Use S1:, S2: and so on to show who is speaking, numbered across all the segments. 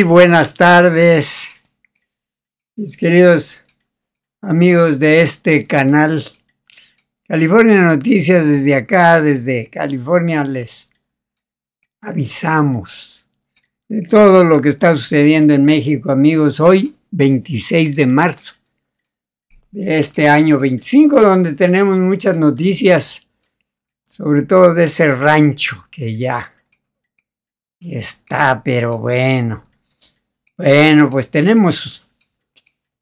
S1: Muy buenas tardes, mis queridos amigos de este canal California Noticias. Desde acá, desde California, les avisamos de todo lo que está sucediendo en México, amigos. Hoy, 26 de marzo de este año 25, donde tenemos muchas noticias, sobre todo de ese rancho que ya está, pero bueno. Bueno, pues tenemos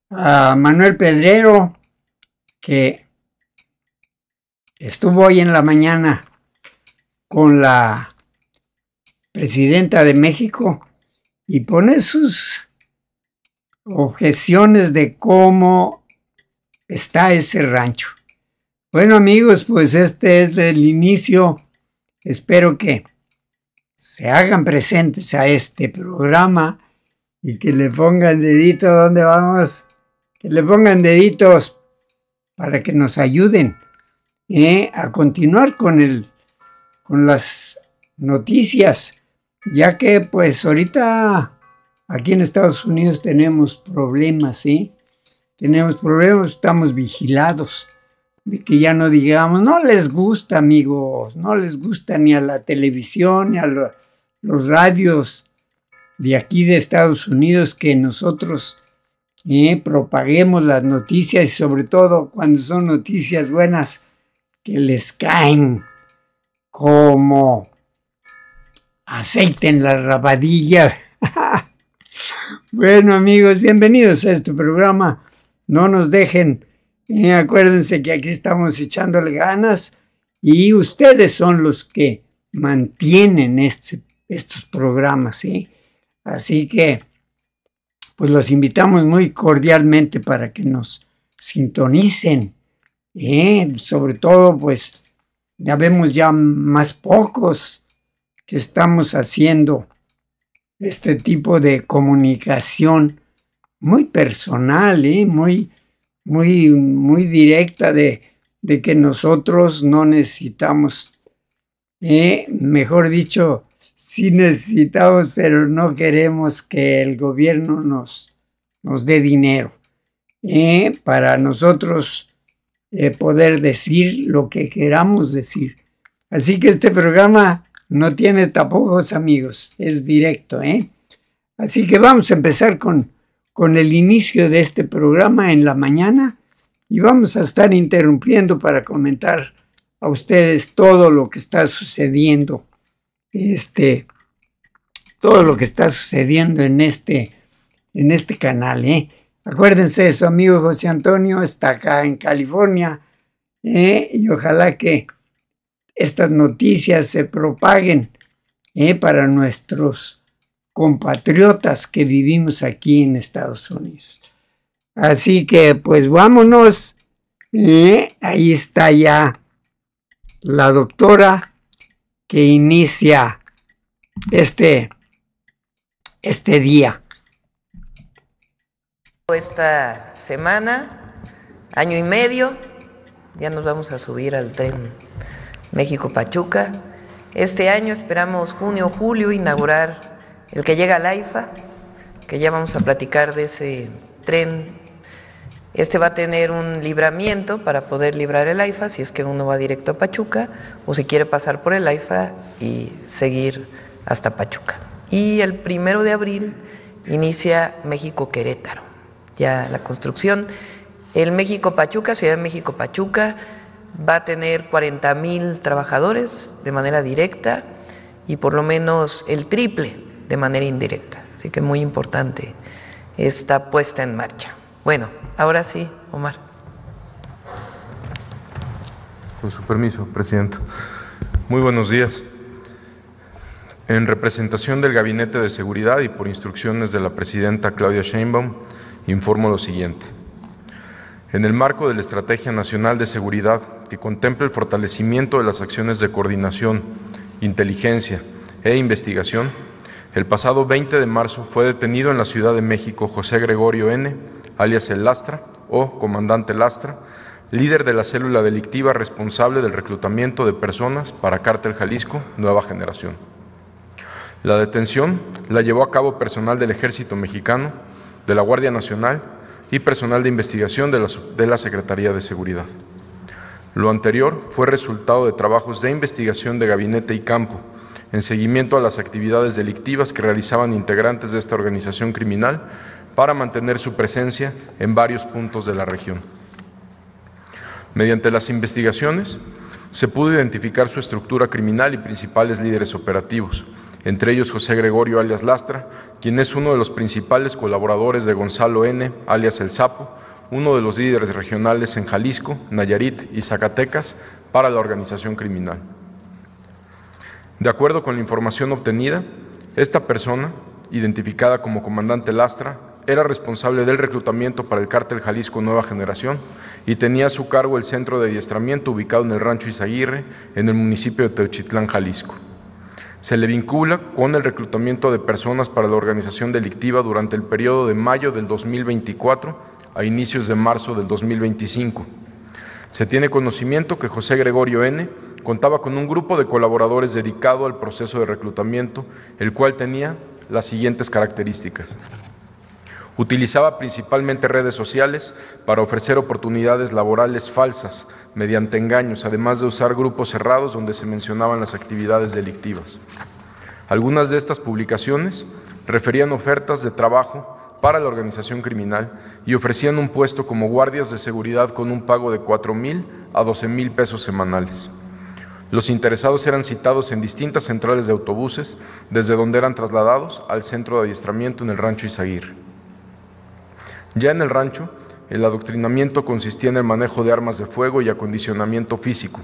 S1: a Manuel Pedrero, que estuvo hoy en la mañana con la presidenta de México y pone sus objeciones de cómo está ese rancho. Bueno, amigos, pues este es el inicio. Espero que se hagan presentes a este programa y que le pongan dedito donde vamos, que le pongan deditos para que nos ayuden a continuar con las noticias, ya que pues ahorita aquí en Estados Unidos tenemos problemas, tenemos problemas, estamos vigilados, de que ya no digamos, no les gusta, amigos, no les gusta ni a la televisión, ni a los radios de aquí de Estados Unidos, que nosotros propaguemos las noticias, y sobre todo cuando son noticias buenas, que les caen como aceite en la rabadilla. Bueno, amigos, bienvenidos a este programa. No nos dejen, acuérdense que aquí estamos echándole ganas y ustedes son los que mantienen estos programas, Así que pues los invitamos muy cordialmente para que nos sintonicen, sobre todo pues ya vemos ya más pocos que estamos haciendo este tipo de comunicación muy personal, muy directa, de que nosotros no necesitamos, mejor dicho, sí necesitamos, pero no queremos que el gobierno nos dé dinero para nosotros poder decir lo que queramos decir. Así que este programa no tiene tapujos, amigos, es directo. Así que vamos a empezar con el inicio de este programa en la mañana y vamos a estar interrumpiendo para comentar a ustedes todo lo que está sucediendo. Todo lo que está sucediendo en este canal, Acuérdense de su amigo José Antonio, está acá en California, y ojalá que estas noticias se propaguen para nuestros compatriotas que vivimos aquí en Estados Unidos. Así que pues vámonos. Ahí está ya la doctora que inicia este día.
S2: Esta semana, año y medio, ya nos vamos a subir al tren México-Pachuca. Este año esperamos junio o julio inaugurar el que llega al AIFA, que ya vamos a platicar de ese tren. Este va a tener un libramiento para poder librar el AIFA, si es que uno va directo a Pachuca, o si quiere pasar por el AIFA y seguir hasta Pachuca. Y el 1 de abril inicia México-Querétaro, ya la construcción. El México-Pachuca, Ciudad de México-Pachuca, va a tener 40,000 trabajadores de manera directa y por lo menos el triple de manera indirecta. Así que muy importante esta puesta en marcha. Bueno, ahora sí, Omar.
S3: Con su permiso, Presidenta. Muy buenos días. En representación del Gabinete de Seguridad y por instrucciones de la Presidenta Claudia Sheinbaum, informo lo siguiente. En el marco de la Estrategia Nacional de Seguridad, que contempla el fortalecimiento de las acciones de coordinación, inteligencia e investigación, el pasado 20 de marzo fue detenido en la Ciudad de México José Gregorio N., alias El Lastra o Comandante Lastra, líder de la célula delictiva responsable del reclutamiento de personas para Cártel Jalisco Nueva Generación. La detención la llevó a cabo personal del Ejército Mexicano, de la Guardia Nacional y personal de investigación de la Secretaría de Seguridad. Lo anterior fue resultado de trabajos de investigación de gabinete y campo, en seguimiento a las actividades delictivas que realizaban integrantes de esta organización criminal para mantener su presencia en varios puntos de la región. Mediante las investigaciones, se pudo identificar su estructura criminal y principales líderes operativos, entre ellos José Gregorio alias Lastra, quien es uno de los principales colaboradores de Gonzalo N. alias El Sapo, uno de los líderes regionales en Jalisco, Nayarit y Zacatecas para la organización criminal. De acuerdo con la información obtenida, esta persona, identificada como comandante Lastra, era responsable del reclutamiento para el cártel Jalisco Nueva Generación y tenía a su cargo el centro de adiestramiento ubicado en el Rancho Izaguirre, en el municipio de Teochitlán, Jalisco. Se le vincula con el reclutamiento de personas para la organización delictiva durante el periodo de mayo del 2024 a inicios de marzo del 2025. Se tiene conocimiento que José Gregorio N. contaba con un grupo de colaboradores dedicado al proceso de reclutamiento, el cual tenía las siguientes características. Utilizaba principalmente redes sociales para ofrecer oportunidades laborales falsas mediante engaños, además de usar grupos cerrados donde se mencionaban las actividades delictivas. Algunas de estas publicaciones referían ofertas de trabajo para la organización criminal y ofrecían un puesto como guardias de seguridad con un pago de 4,000 a 12,000 pesos semanales. Los interesados eran citados en distintas centrales de autobuses, desde donde eran trasladados al centro de adiestramiento en el Rancho Izaguirre. Ya en el rancho, el adoctrinamiento consistía en el manejo de armas de fuego y acondicionamiento físico.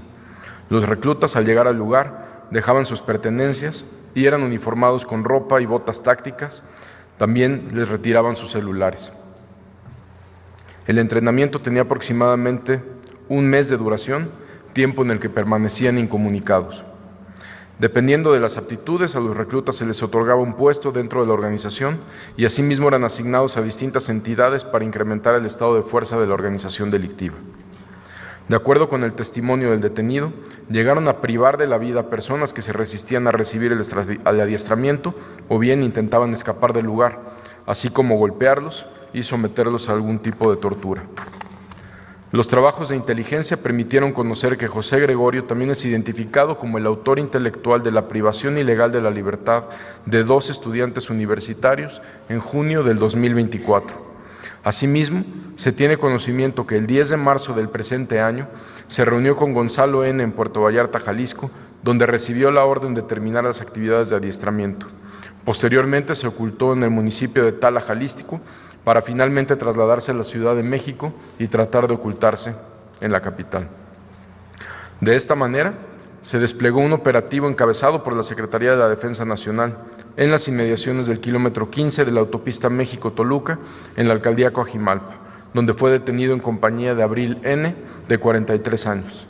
S3: Los reclutas, al llegar al lugar, dejaban sus pertenencias y eran uniformados con ropa y botas tácticas. También les retiraban sus celulares. El entrenamiento tenía aproximadamente un mes de duración, tiempo en el que permanecían incomunicados. Dependiendo de las aptitudes, a los reclutas se les otorgaba un puesto dentro de la organización y asimismo eran asignados a distintas entidades para incrementar el estado de fuerza de la organización delictiva. De acuerdo con el testimonio del detenido, llegaron a privar de la vida a personas que se resistían a recibir el adiestramiento o bien intentaban escapar del lugar, así como golpearlos y someterlos a algún tipo de tortura. Los trabajos de inteligencia permitieron conocer que José Gregorio también es identificado como el autor intelectual de la privación ilegal de la libertad de 2 estudiantes universitarios en junio del 2024. Asimismo, se tiene conocimiento que el 10 de marzo del presente año se reunió con Gonzalo N. en Puerto Vallarta, Jalisco, donde recibió la orden de terminar las actividades de adiestramiento. Posteriormente se ocultó en el municipio de Tala, Jalisco, para finalmente trasladarse a la Ciudad de México y tratar de ocultarse en la capital. De esta manera, se desplegó un operativo encabezado por la Secretaría de la Defensa Nacional en las inmediaciones del kilómetro 15 de la autopista México-Toluca, en la alcaldía Coajimalpa, donde fue detenido en compañía de Abril N., de 43 años.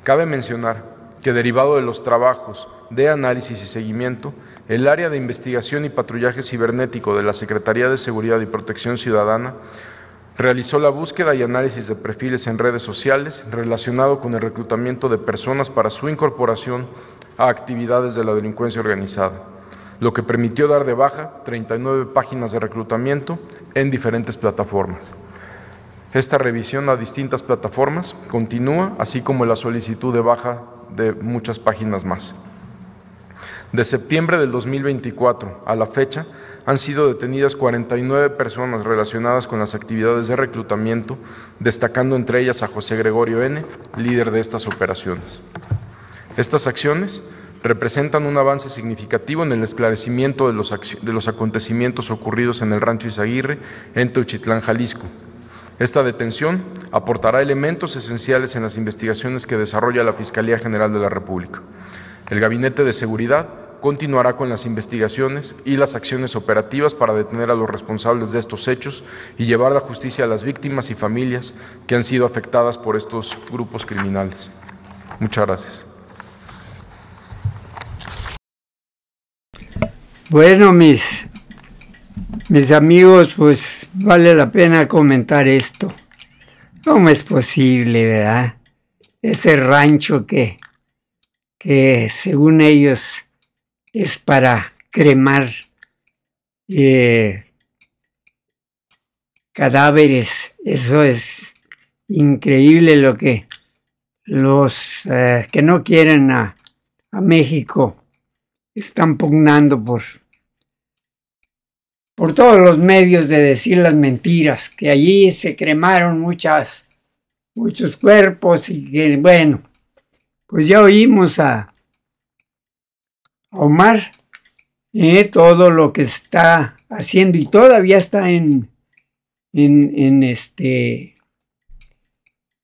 S3: Cabe mencionar que, derivado de los trabajos de análisis y seguimiento, el área de investigación y patrullaje cibernético de la Secretaría de Seguridad y Protección Ciudadana realizó la búsqueda y análisis de perfiles en redes sociales relacionado con el reclutamiento de personas para su incorporación a actividades de la delincuencia organizada, lo que permitió dar de baja 39 páginas de reclutamiento en diferentes plataformas. Esta revisión a distintas plataformas continúa, así como la solicitud de baja de muchas páginas más. De septiembre del 2024 a la fecha, han sido detenidas 49 personas relacionadas con las actividades de reclutamiento, destacando entre ellas a José Gregorio N., líder de estas operaciones. Estas acciones representan un avance significativo en el esclarecimiento de los acontecimientos ocurridos en el Rancho Izaguirre, en Teochitlán, Jalisco. Esta detención aportará elementos esenciales en las investigaciones que desarrolla la Fiscalía General de la República. El Gabinete de Seguridad continuará con las investigaciones y las acciones operativas para detener a los responsables de estos hechos y llevar a la justicia a las víctimas y familias que han sido afectadas por estos grupos criminales. Muchas gracias.
S1: Bueno, mis amigos, pues vale la pena comentar esto. ¿Cómo es posible, verdad? Ese rancho que según ellos es para cremar cadáveres. Eso es increíble lo que los que no quieren a México están pugnando por todos los medios de decir las mentiras, que allí se cremaron muchos cuerpos y que, bueno, pues ya oímos a Omar todo lo que está haciendo y todavía está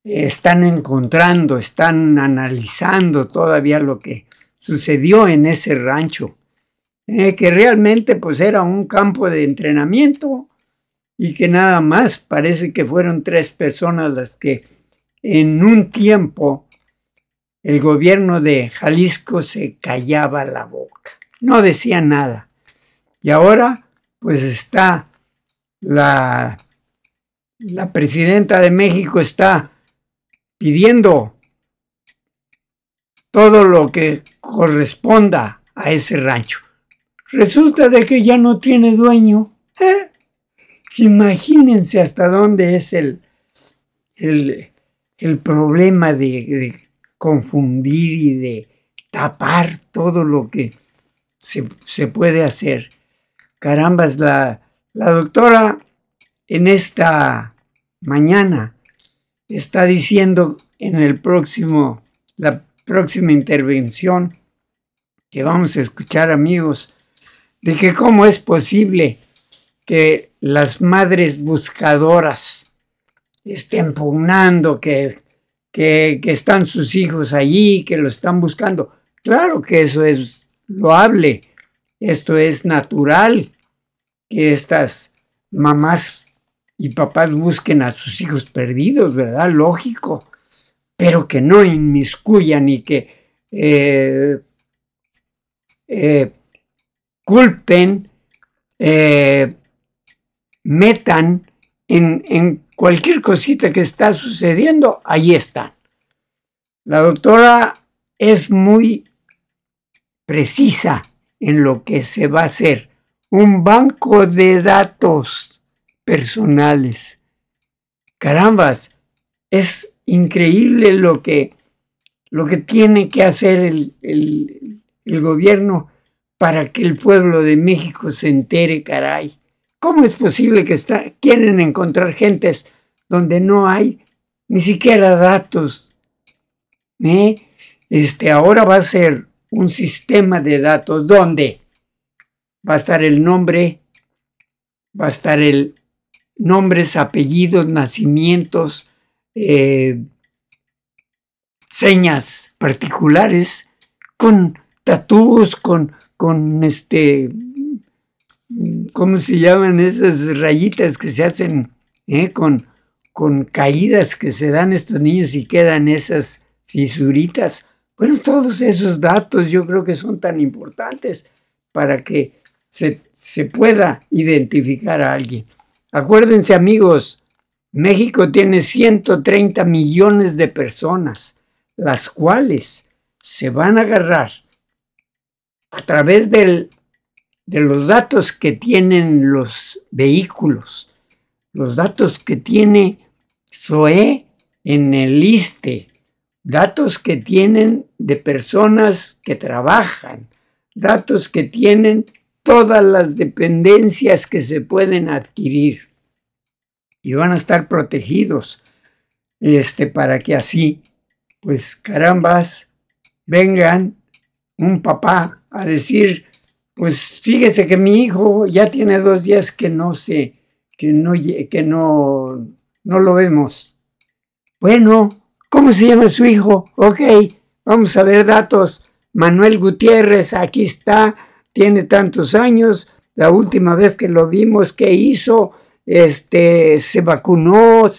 S1: están encontrando, están analizando todavía lo que sucedió en ese rancho, que realmente pues era un campo de entrenamiento y que nada más parece que fueron 3 personas las que en un tiempo el gobierno de Jalisco se callaba la boca, no decía nada. Y ahora pues está la presidenta de México está pidiendo todo lo que corresponda a ese rancho. Resulta de que ya no tiene dueño. Imagínense hasta dónde es el problema de confundir y de tapar todo lo que se puede hacer. Carambas, la doctora en esta mañana está diciendo en la próxima intervención que vamos a escuchar, amigos, de que cómo es posible que las madres buscadoras estén pugnando, que están sus hijos allí, que lo están buscando. Claro que eso es loable, esto es natural, que estas mamás y papás busquen a sus hijos perdidos, ¿verdad? Lógico, pero que no inmiscuyan y que culpen, metan en cualquier cosita que está sucediendo, ahí están. La doctora es muy precisa en lo que se va a hacer. Un banco de datos personales. Carambas, es increíble lo que tiene que hacer el gobierno para que el pueblo de México se entere, caray. ¿Cómo es posible que quieren encontrar gentes donde no hay ni siquiera datos? Ahora va a ser un sistema de datos donde va a estar el nombre, va a estar el nombres, apellidos, nacimientos, señas particulares, con tatúos, con ¿cómo se llaman esas rayitas que se hacen con caídas que se dan estos niños y quedan esas fisuritas? Bueno, todos esos datos yo creo que son tan importantes para que se pueda identificar a alguien. Acuérdense, amigos, México tiene 130 millones de personas, las cuales se van a agarrar a través de los datos que tienen los vehículos, los datos que tiene SOE en el ISSSTE, datos que tienen de personas que trabajan, datos que tienen todas las dependencias que se pueden adquirir y van a estar protegidos para que así, pues carambas, vengan un papá a decir, pues fíjese que mi hijo ya tiene 2 días que no lo vemos. Bueno, ¿cómo se llama su hijo? Ok, vamos a ver datos. Manuel Gutiérrez, aquí está, tiene tantos años, la última vez que lo vimos, ¿qué hizo? Se vacunó,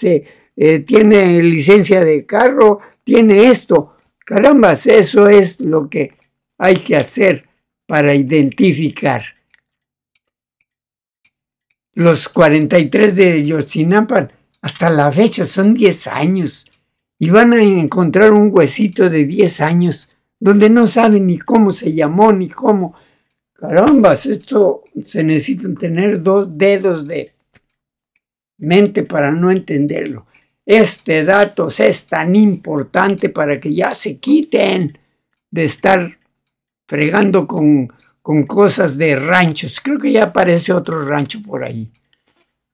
S1: tiene licencia de carro, tiene esto. Carambas, eso es lo que hay que hacer para identificar. Los 43 de Yotzinapa, hasta la fecha son 10 años, y van a encontrar un huesito de 10 años, donde no saben ni cómo se llamó, ni cómo. carambas, esto se necesitan tener 2 dedos de mente para no entenderlo. Este dato es tan importante para que ya se quiten de estar fregando con cosas de ranchos. Creo que ya aparece otro rancho por ahí.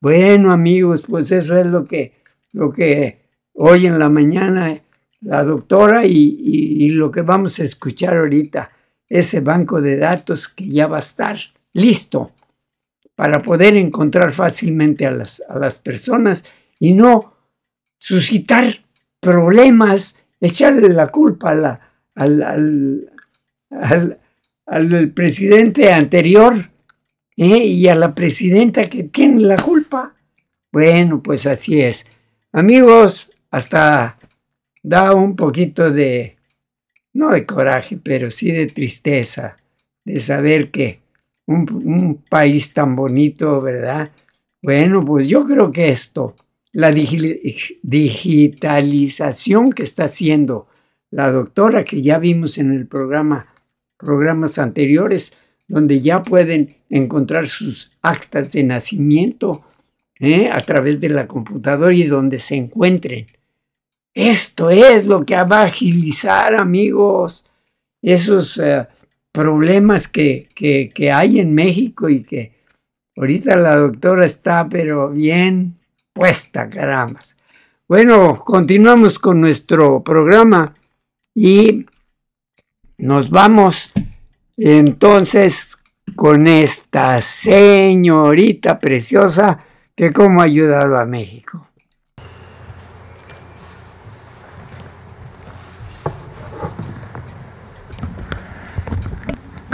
S1: Bueno, amigos, pues eso es lo que hoy en la mañana la doctora y lo que vamos a escuchar ahorita, ese banco de datos que ya va a estar listo para poder encontrar fácilmente a las personas y no suscitar problemas, echarle la culpa al presidente anterior y a la presidenta que tiene la culpa. Bueno, pues así es. Amigos, hasta da un poquito de, no de coraje, pero sí de tristeza, de saber que un país tan bonito, ¿verdad? Bueno, pues yo creo que esto, la digitalización que está haciendo la doctora, que ya vimos en el programas anteriores, donde ya pueden encontrar sus actas de nacimiento a través de la computadora y donde se encuentren. Esto es lo que va a agilizar, amigos, esos problemas que hay en México y que ahorita la doctora está pero bien puesta, caramba. Bueno, continuamos con nuestro programa y nos vamos entonces con esta señorita preciosa que cómo ha ayudado a México.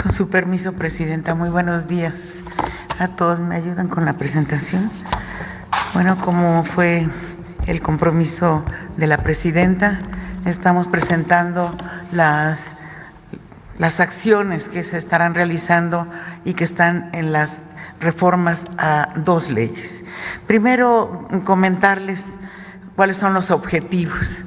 S4: Con su permiso, Presidenta, muy buenos días a todos. ¿Me ayudan con la presentación? Bueno, como fue el compromiso de la Presidenta, estamos presentando las acciones que se estarán realizando y que están en las reformas a 2 leyes. Primero, comentarles cuáles son los objetivos.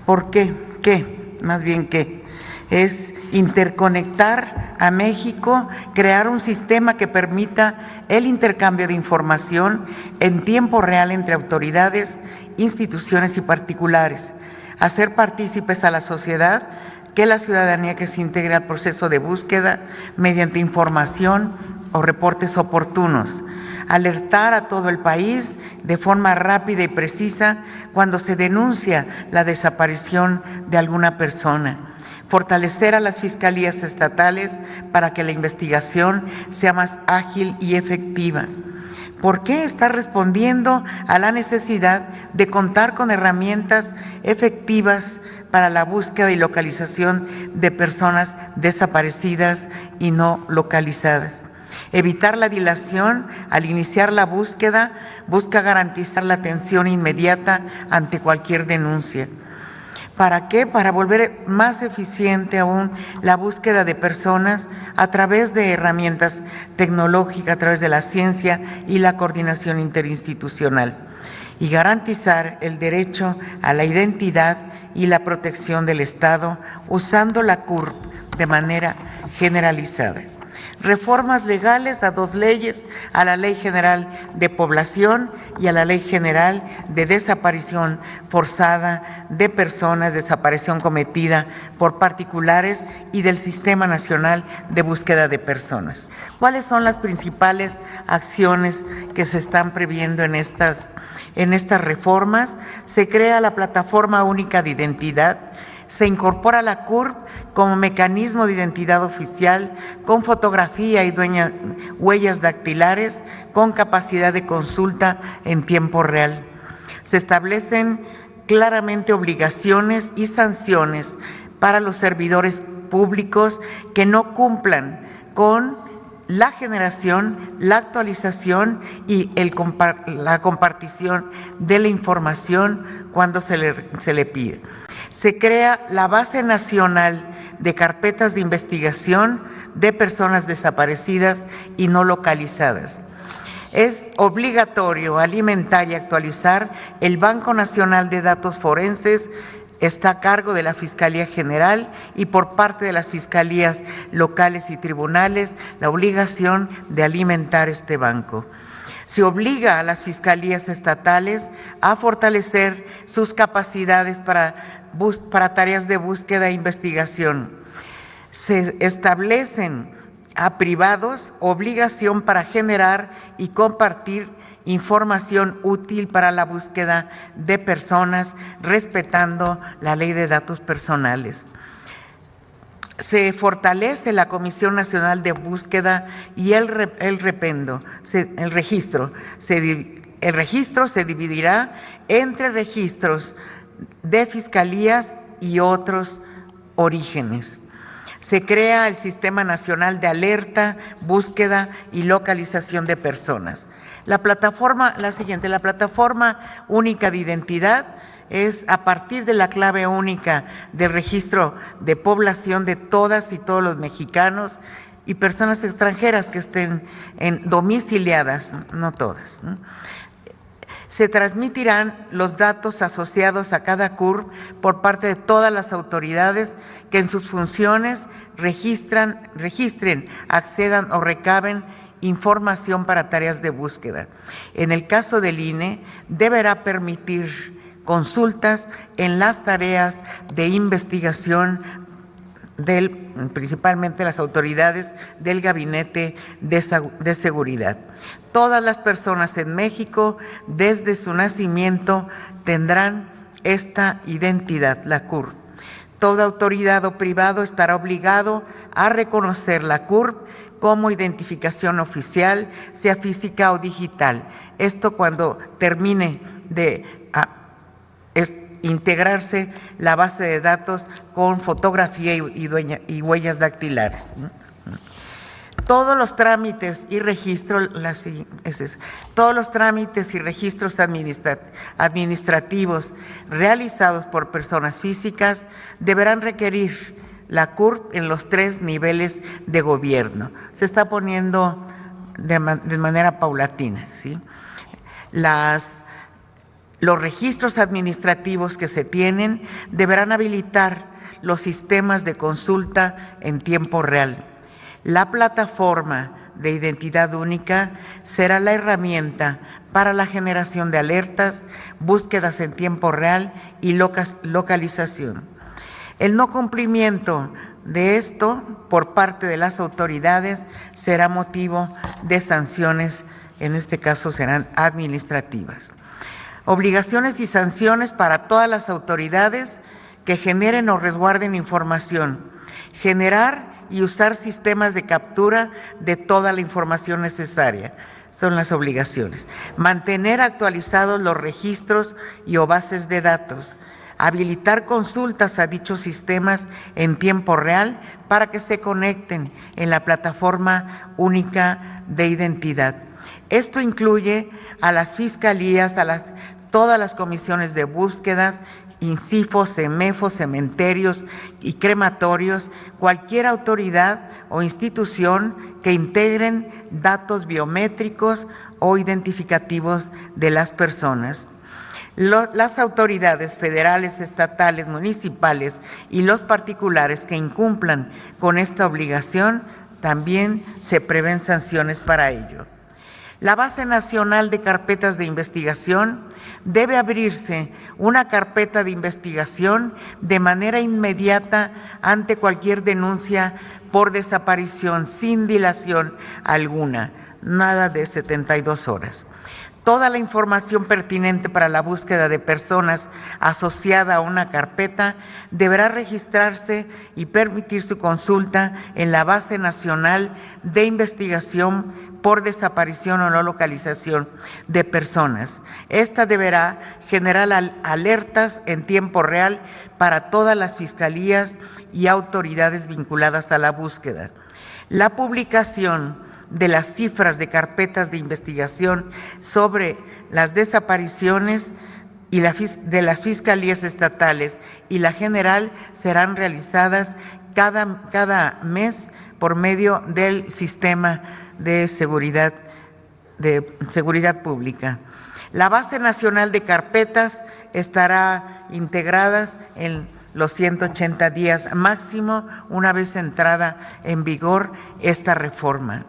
S4: ¿Por qué? ¿Qué? Más bien, ¿qué? Es interconectar a México, crear un sistema que permita el intercambio de información en tiempo real entre autoridades, instituciones y particulares, hacer partícipes a la sociedad, que la ciudadanía que se integre al proceso de búsqueda mediante información o reportes oportunos, alertar a todo el país de forma rápida y precisa cuando se denuncia la desaparición de alguna persona, fortalecer a las fiscalías estatales para que la investigación sea más ágil y efectiva. ¿Por qué? Está respondiendo a la necesidad de contar con herramientas efectivas para la búsqueda y localización de personas desaparecidas y no localizadas. Evitar la dilación al iniciar la búsqueda, busca garantizar la atención inmediata ante cualquier denuncia. ¿Para qué? Para volver más eficiente aún la búsqueda de personas a través de herramientas tecnológicas, a través de la ciencia y la coordinación interinstitucional, y garantizar el derecho a la identidad y la protección del Estado usando la CURP de manera generalizada. Reformas legales a 2 leyes, a la Ley General de Población y a la Ley General de Desaparición Forzada de Personas, desaparición cometida por particulares y del Sistema Nacional de Búsqueda de Personas. ¿Cuáles son las principales acciones que se están previendo en estas reformas? Se crea la Plataforma Única de Identidad, se incorpora la CURP como mecanismo de identidad oficial, con fotografía y huellas dactilares, con capacidad de consulta en tiempo real. Se establecen claramente obligaciones y sanciones para los servidores públicos que no cumplan con la generación, la actualización y la compartición de la información cuando se le pide. Se crea la Base Nacional de Carpetas de Investigación de Personas Desaparecidas y No Localizadas. Es obligatorio alimentar y actualizar el Banco Nacional de Datos Forenses está a cargo de la Fiscalía General y por parte de las fiscalías locales y tribunales la obligación de alimentar este banco. Se obliga a las fiscalías estatales a fortalecer sus capacidades para tareas de búsqueda e investigación. Se establecen a privados obligación para generar y compartir información útil para la búsqueda de personas, respetando la Ley de Datos Personales. Se fortalece la Comisión Nacional de Búsqueda y el registro. El registro se dividirá entre registros de fiscalías y otros orígenes. Se crea el Sistema Nacional de Alerta, Búsqueda y Localización de Personas. La plataforma única de identidad es a partir de la clave única del registro de población de todas y todos los mexicanos y personas extranjeras que estén domiciliadas, no todas, ¿no? Se transmitirán los datos asociados a cada CURP por parte de todas las autoridades que en sus funciones registren, accedan o recaben información para tareas de búsqueda. En el caso del INE, deberá permitir consultas en las tareas de investigación principalmente las autoridades del Gabinete de Seguridad. Todas las personas en México, desde su nacimiento, tendrán esta identidad, la CURP. Toda autoridad o privado estará obligado a reconocer la CURP como identificación oficial, sea física o digital. Esto cuando termine de integrarse la base de datos con fotografía y huellas dactilares. Todos los trámites y registros, administrativos realizados por personas físicas deberán requerir la CURP en los 3 niveles de gobierno. Se está poniendo de manera paulatina, ¿sí? Los registros administrativos que se tienen deberán habilitar los sistemas de consulta en tiempo real. La plataforma de identidad única será la herramienta para la generación de alertas, búsquedas en tiempo real y localización. El no cumplimiento de esto por parte de las autoridades será motivo de sanciones, en este caso serán administrativas. Obligaciones y sanciones para todas las autoridades que generen o resguarden información. Generar y usar sistemas de captura de toda la información necesaria. Son las obligaciones. Mantener actualizados los registros y o bases de datos. Habilitar consultas a dichos sistemas en tiempo real para que se conecten en la plataforma única de identidad. Esto incluye a las fiscalías, todas las comisiones de búsquedas, INCIFO, CEMEFO, cementerios y crematorios, cualquier autoridad o institución que integren datos biométricos o identificativos de las personas. Las autoridades federales, estatales, municipales y los particulares que incumplan con esta obligación, también se prevén sanciones para ello. La Base Nacional de Carpetas de Investigación debe abrirse una carpeta de investigación de manera inmediata ante cualquier denuncia por desaparición sin dilación alguna, nada de 72 horas. Toda la información pertinente para la búsqueda de personas asociada a una carpeta deberá registrarse y permitir su consulta en la Base Nacional de Investigación por desaparición o no localización de personas. Esta deberá generar alertas en tiempo real para todas las fiscalías y autoridades vinculadas a la búsqueda. La publicación de las cifras de carpetas de investigación sobre las desapariciones y de las fiscalías estatales y la general serán realizadas cada mes por medio del sistema de seguridad de Seguridad Pública. La base nacional de carpetas estará integrada en los 180 días máximo una vez entrada en vigor esta reforma.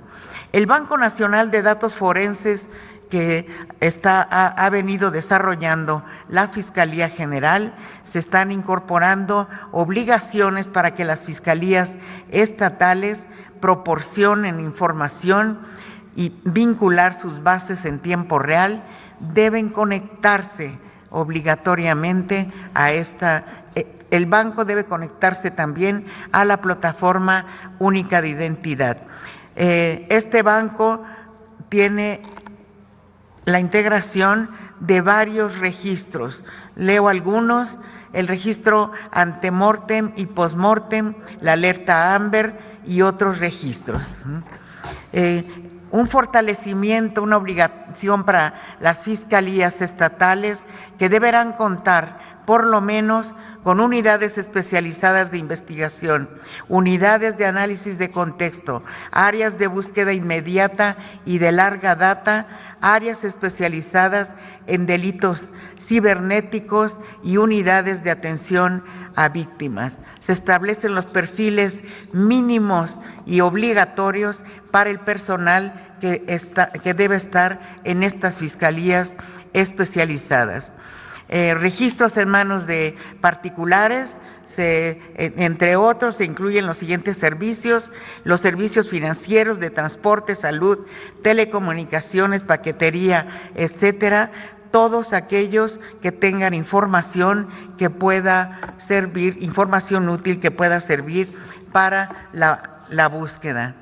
S4: El Banco Nacional de Datos Forenses que ha venido desarrollando la Fiscalía General, se están incorporando obligaciones para que las fiscalías estatales proporcionen información y vincular sus bases en tiempo real, deben conectarse obligatoriamente a el banco debe conectarse también a la plataforma única de identidad. Este banco tiene la integración de varios registros. Leo algunos: el registro antemortem y postmortem, la alerta AMBER y otros registros. Un fortalecimiento, una obligación para las fiscalías estatales que deberán contar por lo menos con unidades especializadas de investigación, unidades de análisis de contexto, áreas de búsqueda inmediata y de larga data, áreas especializadas en delitos cibernéticos y unidades de atención a víctimas. Se establecen los perfiles mínimos y obligatorios para el personal que debe estar en estas fiscalías especializadas. Registros en manos de particulares, entre otros, se incluyen los siguientes servicios: los servicios financieros, de transporte, salud, telecomunicaciones, paquetería, etcétera. Todos aquellos que tengan información que pueda servir, información útil que pueda servir para la búsqueda.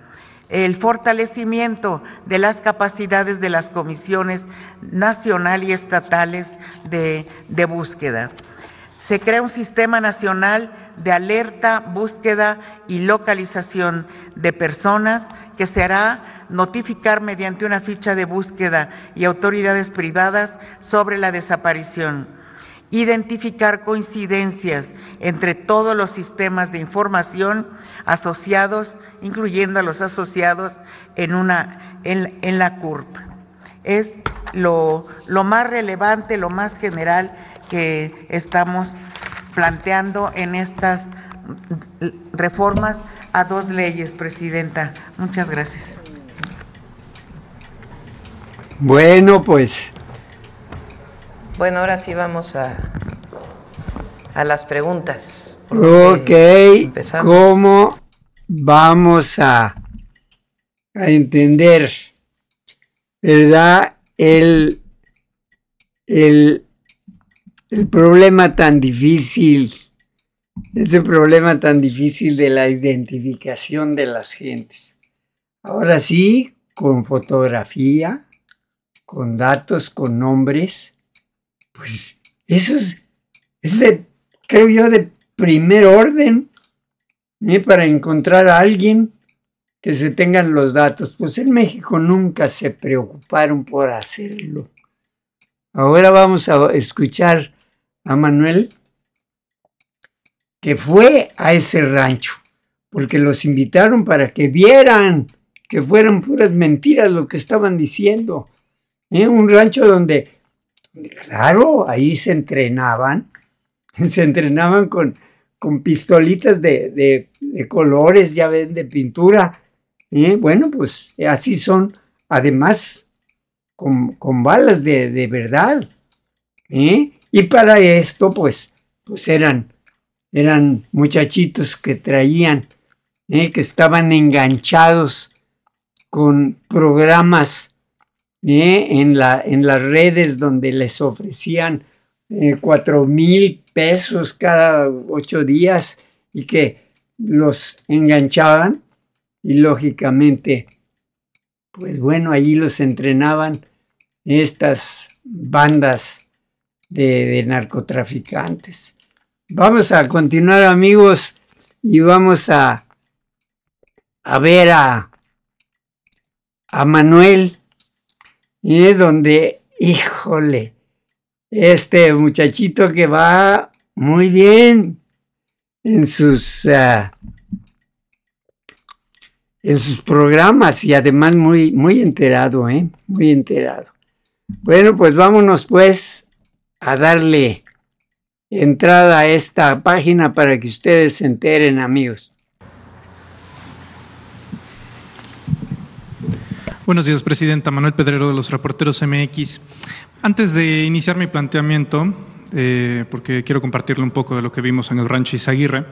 S4: El fortalecimiento de las capacidades de las comisiones nacional y estatales de búsqueda. Se crea un sistema nacional de alerta, búsqueda y localización de personas que se hará notificar mediante una ficha de búsqueda y autoridades privadas sobre la desaparición. Identificar coincidencias entre todos los sistemas de información asociados, incluyendo a los asociados en la CURP. Es lo más relevante, lo más general que estamos planteando en estas reformas a 2 leyes, Presidenta. Muchas gracias.
S1: Bueno, pues.
S2: Bueno, ahora sí vamos a las preguntas.
S1: Ok, ¿cómo vamos a entender, verdad, el problema tan difícil, ese problema tan difícil de la identificación de las gentes? Ahora sí, con fotografía, con datos, con nombres. Pues eso es creo yo, de primer orden, para encontrar a alguien que se tengan los datos. Pues en México nunca se preocuparon por hacerlo. Ahora vamos a escuchar a Manuel, que fue a ese rancho, porque los invitaron para que vieran que fueran puras mentiras lo que estaban diciendo. Un rancho donde, claro, ahí se entrenaban con pistolitas de colores, ya ven, de pintura. Bueno, pues así son, además con balas de verdad. Y para esto, pues eran muchachitos que traían, que estaban enganchados con programas en las redes donde les ofrecían 4,000 pesos cada 8 días y que los enganchaban y lógicamente, pues bueno, ahí los entrenaban estas bandas de narcotraficantes. Vamos a continuar, amigos, y vamos a ver a Manuel, donde, híjole, este muchachito que va muy bien en sus en sus programas y además muy, muy enterado, muy enterado. Bueno, pues vámonos pues a darle entrada a esta página para que ustedes se enteren, amigos.
S5: Buenos días, Presidenta. Manuel Pedrero, de los Reporteros MX. Antes de iniciar mi planteamiento, porque quiero compartirle un poco de lo que vimos en el Rancho Izaguirre,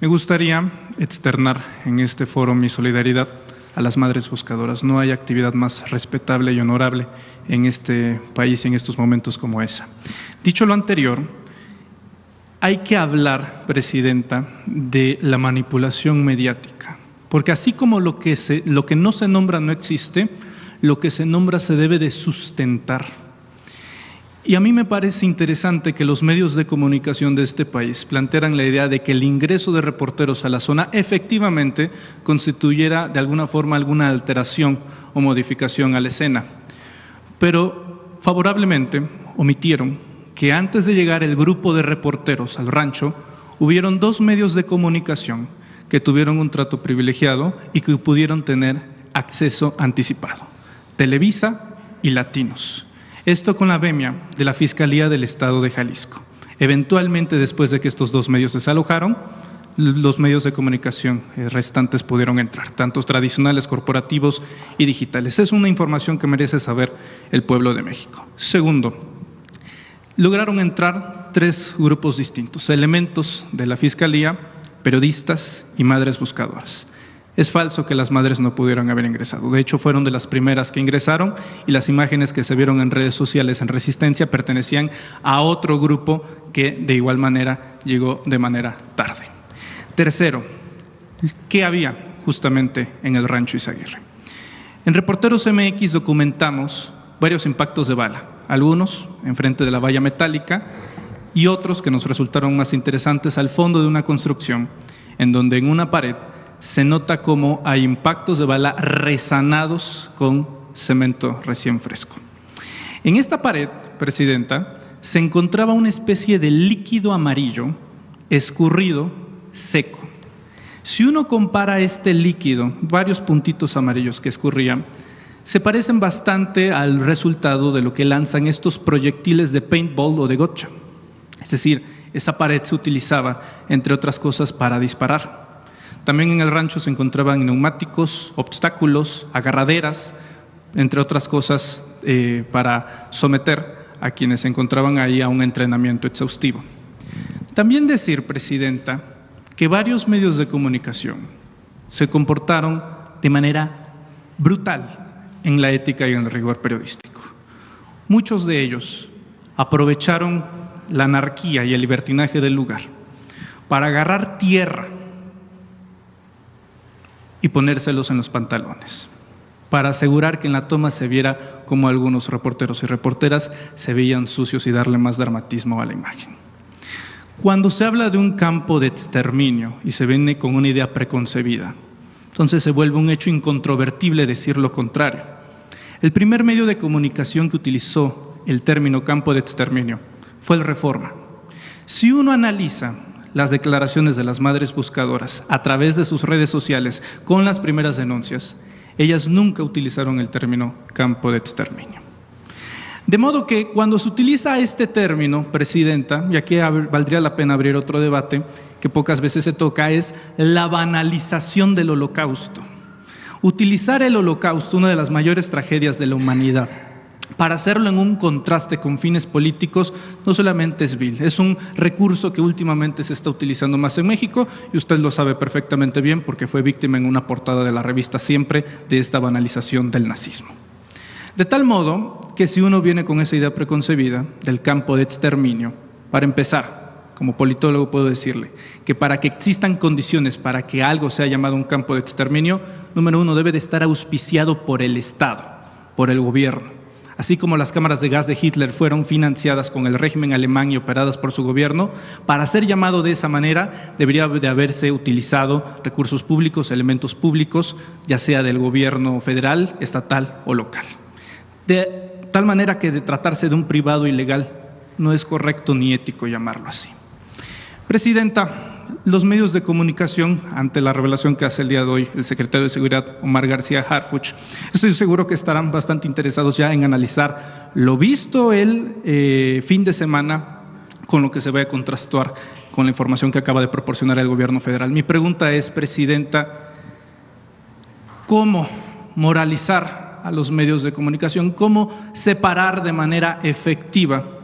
S5: me gustaría externar en este foro mi solidaridad a las madres buscadoras. No hay actividad más respetable y honorable en este país y en estos momentos como esa. Dicho lo anterior, hay que hablar, Presidenta, de la manipulación mediática. Porque así como lo que no se nombra no existe, lo que se nombra se debe de sustentar. Y a mí me parece interesante que los medios de comunicación de este país plantearan la idea de que el ingreso de reporteros a la zona efectivamente constituyera de alguna forma alguna alteración o modificación a la escena. Pero favorablemente omitieron que antes de llegar el grupo de reporteros al rancho, hubieron 2 medios de comunicación que tuvieron un trato privilegiado y que pudieron tener acceso anticipado: Televisa y Latinos. Esto con la venia de la Fiscalía del Estado de Jalisco. Eventualmente, después de que estos 2 medios desalojaron, los medios de comunicación restantes pudieron entrar, tanto tradicionales, corporativos y digitales. Es una información que merece saber el pueblo de México. Segundo, lograron entrar 3 grupos distintos: elementos de la Fiscalía, periodistas y madres buscadoras. Es falso que las madres no pudieran haber ingresado. De hecho, fueron de las primeras que ingresaron y las imágenes que se vieron en redes sociales en Resistencia pertenecían a otro grupo que de igual manera llegó de manera tarde. Tercero, ¿qué había justamente en el Rancho Izaguirre? En Reporteros MX documentamos varios impactos de bala, algunos enfrente de la valla metálica y otros que nos resultaron más interesantes al fondo de una construcción, en donde en una pared se nota cómo hay impactos de bala resanados con cemento recién fresco. En esta pared, Presidenta, se encontraba una especie de líquido amarillo, escurrido, seco. Si uno compara este líquido, varios puntitos amarillos que escurrían, se parecen bastante al resultado de lo que lanzan estos proyectiles de paintball o de gotcha. Es decir, esa pared se utilizaba, entre otras cosas, para disparar. También en el rancho se encontraban neumáticos, obstáculos, agarraderas, entre otras cosas, para someter a quienes se encontraban ahí a un entrenamiento exhaustivo. También decir, Presidenta, que varios medios de comunicación se comportaron de manera brutal en la ética y en el rigor periodístico. Muchos de ellos aprovecharon la anarquía y el libertinaje del lugar para agarrar tierra y ponérselos en los pantalones, para asegurar que en la toma se viera como algunos reporteros y reporteras se veían sucios y darle más dramatismo a la imagen. Cuando se habla de un campo de exterminio y se viene con una idea preconcebida, entonces se vuelve un hecho incontrovertible decir lo contrario. El primer medio de comunicación que utilizó el término campo de exterminio fue el Reforma. Si uno analiza las declaraciones de las madres buscadoras a través de sus redes sociales con las primeras denuncias, ellas nunca utilizaron el término campo de exterminio. De modo que cuando se utiliza este término, Presidenta, y aquí valdría la pena abrir otro debate que pocas veces se toca, es la banalización del Holocausto. Utilizar el Holocausto, una de las mayores tragedias de la humanidad, para hacerlo en un contraste con fines políticos, no solamente es vil, es un recurso que últimamente se está utilizando más en México y usted lo sabe perfectamente bien porque fue víctima en una portada de la revista Siempre de esta banalización del nazismo. De tal modo que si uno viene con esa idea preconcebida del campo de exterminio, para empezar, como politólogo puedo decirle que para que existan condiciones para que algo sea llamado un campo de exterminio, número 1, debe de estar auspiciado por el Estado, por el gobierno. Así como las cámaras de gas de Hitler fueron financiadas con el régimen alemán y operadas por su gobierno, para ser llamado de esa manera debería de haberse utilizado recursos públicos, elementos públicos, ya sea del gobierno federal, estatal o local. De tal manera que de tratarse de un privado ilegal no es correcto ni ético llamarlo así. Presidenta, los medios de comunicación ante la revelación que hace el día de hoy el secretario de Seguridad, Omar García Harfuch. Estoy seguro que estarán bastante interesados ya en analizar lo visto el fin de semana con lo que se va a contrastar con la información que acaba de proporcionar el gobierno federal. Mi pregunta es, Presidenta, ¿cómo moralizar a los medios de comunicación? ¿Cómo separar de manera efectiva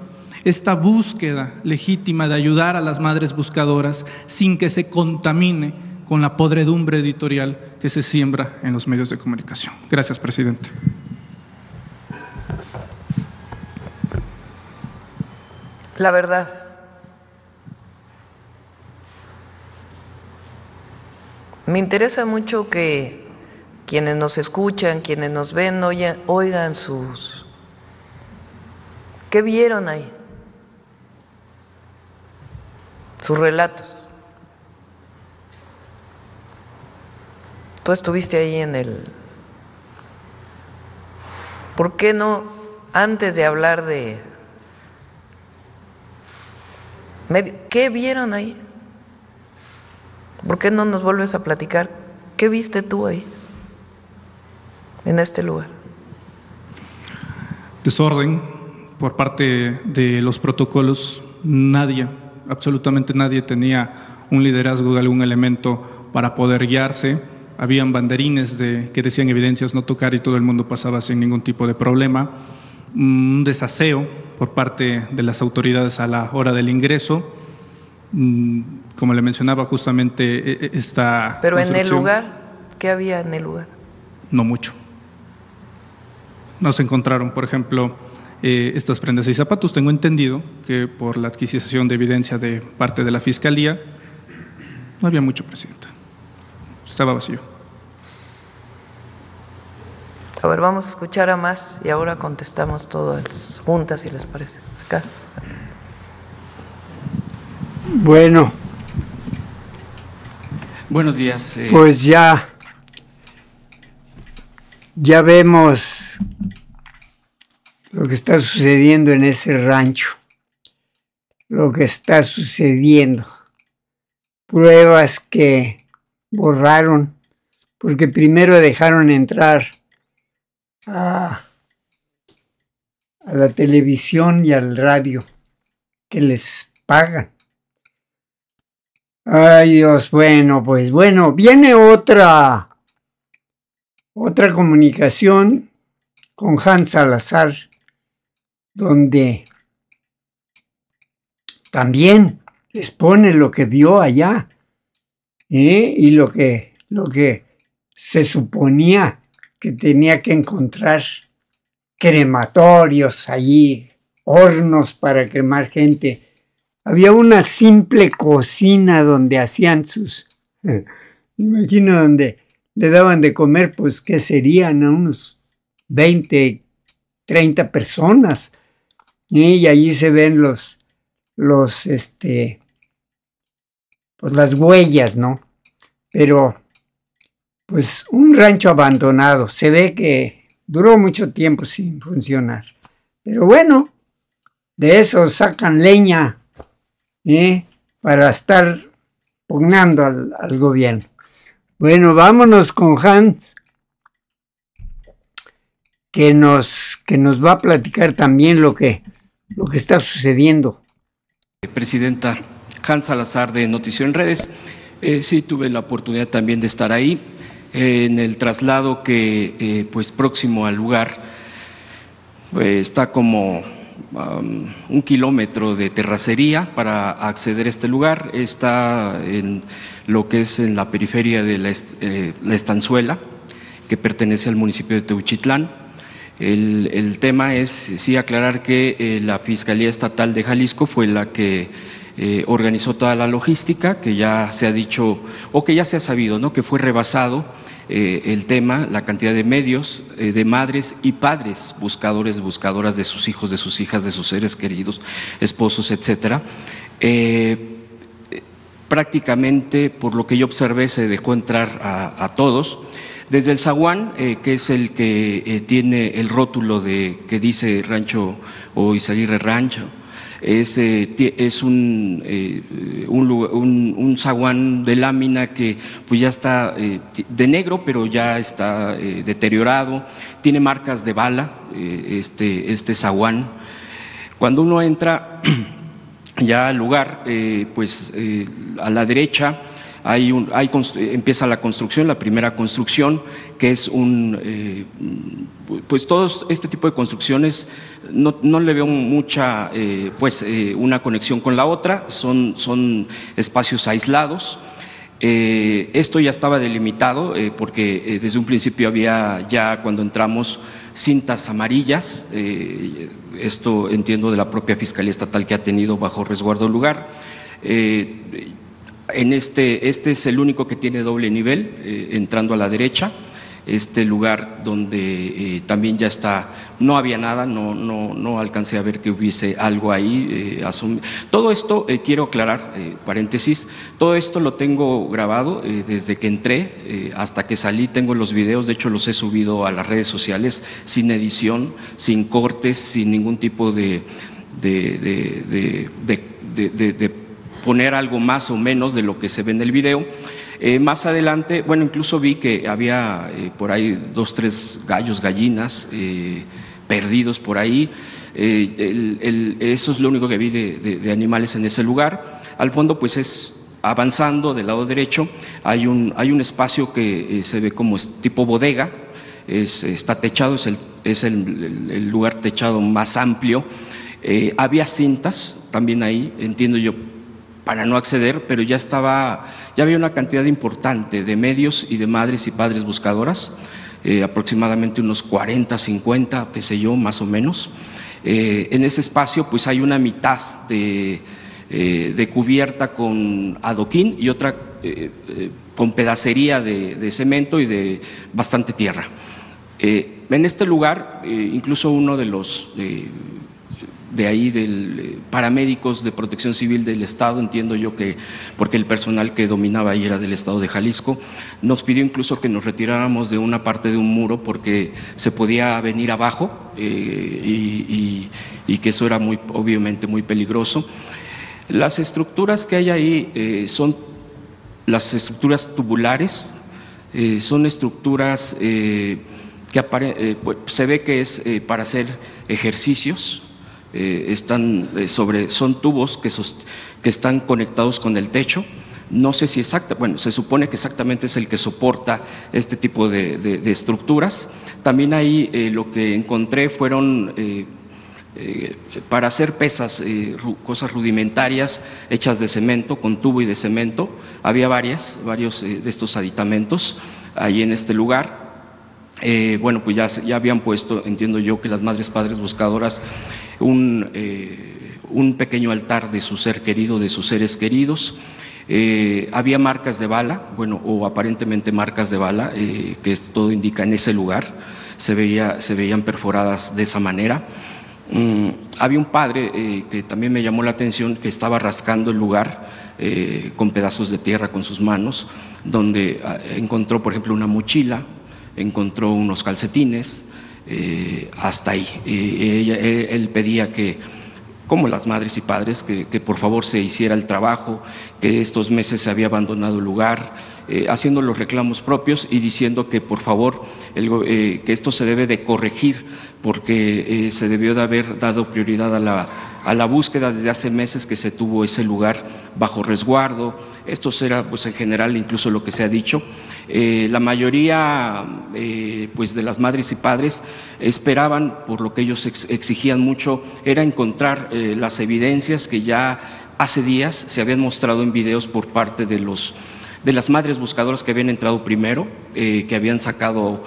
S5: esta búsqueda legítima de ayudar a las madres buscadoras sin que se contamine con la podredumbre editorial que se siembra en los medios de comunicación? Gracias, Presidente.
S2: La verdad. Me interesa mucho que quienes nos escuchan, quienes nos ven, oigan sus... ¿Qué vieron ahí? Sus relatos. Tú estuviste ahí en el... ¿Por qué no, antes de hablar de... ¿Qué vieron ahí? ¿Por qué no nos vuelves a platicar? ¿Qué viste tú ahí, en este lugar?
S5: Desorden por parte de los protocolos. Nadie, absolutamente nadie tenía un liderazgo de algún elemento para poder guiarse. Habían banderines que decían evidencias no tocar y todo el mundo pasaba sin ningún tipo de problema. Un desaseo por parte de las autoridades a la hora del ingreso. Como le mencionaba justamente esta...
S2: Pero en el lugar, ¿qué había en el lugar?
S5: No mucho. No se encontraron, por ejemplo, estas prendas y zapatos. Tengo entendido que por la adquisición de evidencia de parte de la Fiscalía, no había mucho, Presidenta. Estaba vacío.
S2: A ver, vamos a escuchar a más y ahora contestamos todas juntas, si les parece. Acá.
S1: Bueno.
S6: Buenos días.
S1: Pues ya vemos lo que está sucediendo en ese rancho. Lo que está sucediendo. Pruebas que borraron, porque primero dejaron entrar a la televisión y al radio, que les pagan. Ay, Dios, bueno, pues bueno, viene otra comunicación con Hans Salazar, donde también expone lo que vio allá, y lo que se suponía que tenía que encontrar: crematorios allí, hornos para cremar gente. Había una simple cocina donde hacían me imagino donde le daban de comer, pues, ¿qué serían? A unos 20, 30 personas. Y allí se ven pues las huellas, ¿no? Pero, pues, un rancho abandonado. Se ve que duró mucho tiempo sin funcionar. Pero bueno, de eso sacan leña, para estar pugnando al gobierno. Bueno, vámonos con Hans, que nos va a platicar también lo que está sucediendo.
S6: Presidenta, Hans Salazar de Notición en Redes. Sí, tuve la oportunidad también de estar ahí en el traslado que pues próximo al lugar está como 1 kilómetro de terracería para acceder a este lugar. Está en lo que es en la periferia de la Estanzuela, que pertenece al municipio de Teuchitlán. El tema es sí aclarar que la Fiscalía Estatal de Jalisco fue la que organizó toda la logística, que ya se ha dicho o que ya se ha sabido, ¿no?, que fue rebasado el tema, la cantidad de medios, de madres y padres buscadoras de sus hijos, de sus hijas, de sus seres queridos, esposos, etcétera. Prácticamente, por lo que yo observé, se dejó entrar a todos. Desde el zaguán, que es el que tiene el rótulo que dice Rancho o Izaguirre Rancho, Es un zaguán de lámina que pues ya está de negro, pero ya está deteriorado, tiene marcas de bala, este zaguán. Cuando uno entra ya al lugar, a la derecha empieza la construcción, la primera construcción, que es pues todos este tipo de construcciones no le veo mucha, una conexión con la otra, son espacios aislados. Esto ya estaba delimitado porque desde un principio había ya cuando entramos cintas amarillas, esto entiendo de la propia Fiscalía Estatal que ha tenido bajo resguardo el lugar. Este es el único que tiene doble nivel, entrando a la derecha. Este lugar donde también ya está, no había nada, no alcancé a ver que hubiese algo ahí. Todo esto, quiero aclarar, paréntesis, todo esto lo tengo grabado desde que entré hasta que salí, tengo los videos, de hecho los he subido a las redes sociales sin edición, sin cortes, sin ningún tipo de poner algo más o menos de lo que se ve en el video. Más adelante, incluso vi que había por ahí 2, 3 gallos, gallinas perdidos por ahí. Eso es lo único que vi de animales en ese lugar. Al fondo, pues es avanzando del lado derecho, hay un espacio que se ve como tipo bodega, está techado, es el lugar techado más amplio. Había cintas también ahí, entiendo yo, para no acceder, pero ya había una cantidad importante de medios y de madres y padres buscadoras, aproximadamente unos 40, 50, qué sé yo, más o menos. En ese espacio pues hay una mitad de cubierta con adoquín y otra con pedacería de cemento y de bastante tierra. En este lugar, incluso uno de los de ahí del paramédicos de Protección Civil del Estado, entiendo yo que porque el personal que dominaba ahí era del Estado de Jalisco, nos pidió incluso que nos retiráramos de una parte de un muro porque se podía venir abajo y que eso era obviamente muy peligroso. Las estructuras que hay ahí son las estructuras tubulares, son estructuras que se ve que es para hacer ejercicios. Son tubos que están conectados con el techo. No sé si se supone que exactamente es el que soporta este tipo de estructuras. También ahí lo que encontré fueron para hacer pesas, cosas rudimentarias hechas de cemento, con tubo y de cemento. Había varios de estos aditamentos ahí en este lugar. Pues ya habían puesto, entiendo yo, que las madres padres buscadoras un pequeño altar de su ser querido, de sus seres queridos. Había marcas de bala, o aparentemente marcas de bala, que todo indica en ese lugar, se veían perforadas de esa manera. Había un padre que también me llamó la atención, que estaba rascando el lugar con pedazos de tierra con sus manos, donde encontró, por ejemplo, una mochila, encontró unos calcetines, hasta ahí. Él pedía que, como las madres y padres, que por favor se hiciera el trabajo, que estos meses se había abandonado el lugar, haciendo los reclamos propios y diciendo que por favor que esto se debe de corregir porque se debió de haber dado prioridad a la búsqueda desde hace meses que se tuvo ese lugar bajo resguardo. Esto será pues en general incluso lo que se ha dicho. La mayoría pues de las madres y padres esperaban, por lo que ellos exigían mucho, era encontrar las evidencias que ya hace días se habían mostrado en videos por parte de las madres buscadoras que habían entrado primero, que habían sacado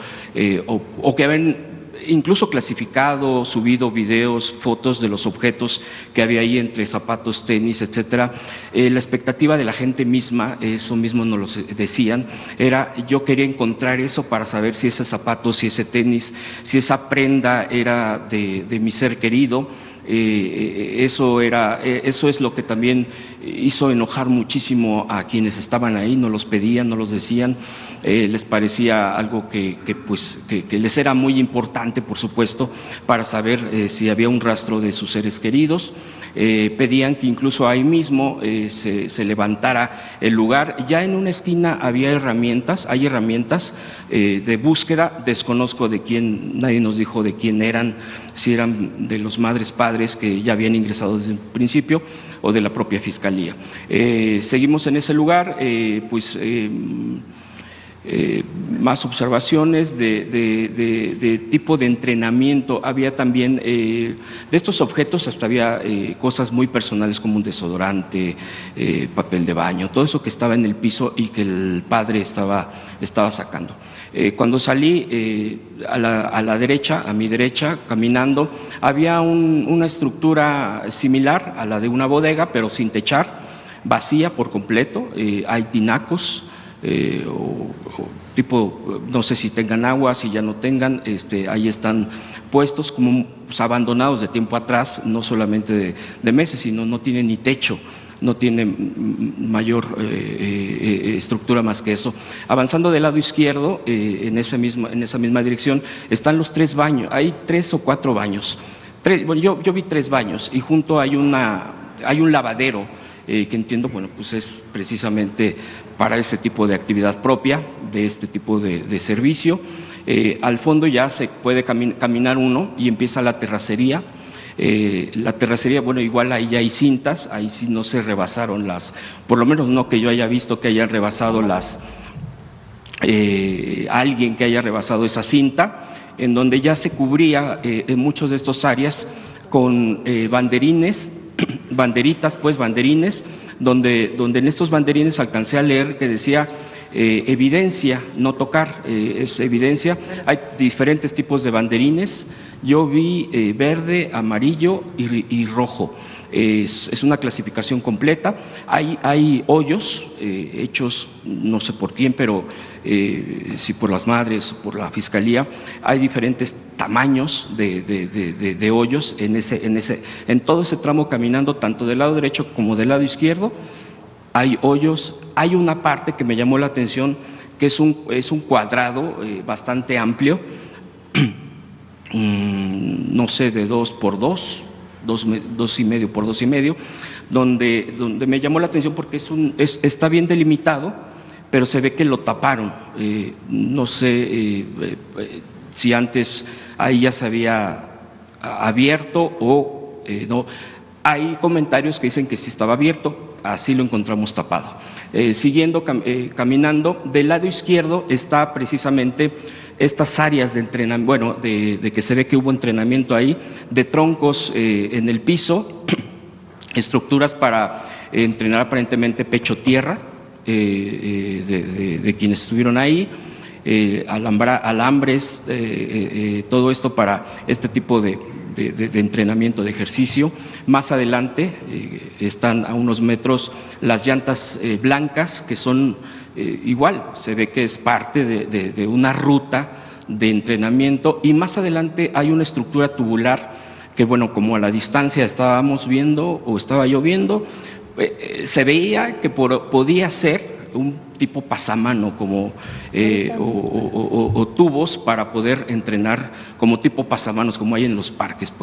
S6: o que habían incluso clasificado, subido videos, fotos de los objetos que había ahí entre zapatos, tenis, etcétera. La expectativa de la gente misma, eso mismo nos lo decían, era yo quería encontrar eso para saber si ese zapato, si ese tenis, si esa prenda era de mi ser querido. Eso es lo que también hizo enojar muchísimo a quienes estaban ahí, no los pedían, no los decían, les parecía algo que les era muy importante, por supuesto, para saber si había un rastro de sus seres queridos. Pedían que incluso ahí mismo se levantara el lugar. Ya en una esquina había hay herramientas de búsqueda, desconozco de quién, nadie nos dijo de quién eran, si eran de los madres padres que ya habían ingresado desde el principio o de la propia Fiscalía. Seguimos en ese lugar, más observaciones de tipo de entrenamiento. Había también de estos objetos, hasta había cosas muy personales como un desodorante, papel de baño, todo eso que estaba en el piso y que el padre estaba sacando. Cuando salí a la derecha, a mi derecha, caminando, había una estructura similar a la de una bodega, pero sin techar, vacía por completo. Hay tinacos, o tipo, no sé si tengan agua, si ya no tengan, ahí están puestos como abandonados de tiempo atrás, no solamente de meses, sino no tienen ni techo, no tiene mayor estructura más que eso. Avanzando del lado izquierdo, en esa misma dirección, están los 3 baños, hay 3 o 4 baños. Yo vi 3 baños y junto hay un lavadero que entiendo, pues es precisamente para ese tipo de actividad propia, de este tipo de servicio. Al fondo ya se puede caminar uno y empieza la terracería. La terracería, igual ahí ya hay cintas, ahí sí no se rebasaron por lo menos no que yo haya visto que hayan rebasado alguien que haya rebasado esa cinta, en donde ya se cubría en muchos de estos áreas con banderines, banderines, donde en estos banderines alcancé a leer que decía evidencia, no tocar, es evidencia. Hay diferentes tipos de banderines, yo vi verde, amarillo y rojo. Es una clasificación completa. Hay hoyos hechos, no sé por quién, pero si por las madres o por la Fiscalía, hay diferentes tamaños de hoyos en todo ese tramo caminando, tanto del lado derecho como del lado izquierdo. Hay hoyos. Hay una parte que me llamó la atención, que es un cuadrado bastante amplio, no sé, de 2 por 2, 2,5 por 2,5, donde me llamó la atención porque está bien delimitado, pero se ve que lo taparon. No sé si antes ahí ya se había abierto o no. Hay comentarios que dicen que sí estaba abierto, así lo encontramos tapado. Siguiendo caminando, del lado izquierdo está precisamente estas áreas de entrenamiento, de que se ve que hubo entrenamiento ahí, de troncos en el piso, estructuras para entrenar aparentemente pecho-tierra de quienes estuvieron ahí, alambres, todo esto para este tipo de entrenamiento, de ejercicio. Más adelante están a unos metros las llantas blancas, que son igual, se ve que es parte de una ruta de entrenamiento, y más adelante hay una estructura tubular que, como a la distancia estábamos viendo o estaba yo viendo, se veía que podía ser un tipo pasamano como o tubos para poder entrenar como tipo pasamanos como hay en los parques.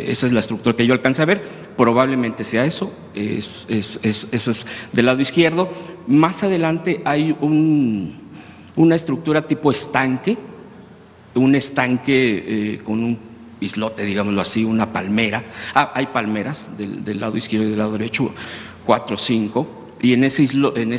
S6: Esa es la estructura que yo alcancé a ver, probablemente sea eso. Eso es del lado izquierdo. Más adelante hay una estructura tipo estanque, un estanque con un islote, digámoslo así, una palmera. Hay palmeras del lado izquierdo y del lado derecho, 4 o 5. Y en ese islote, en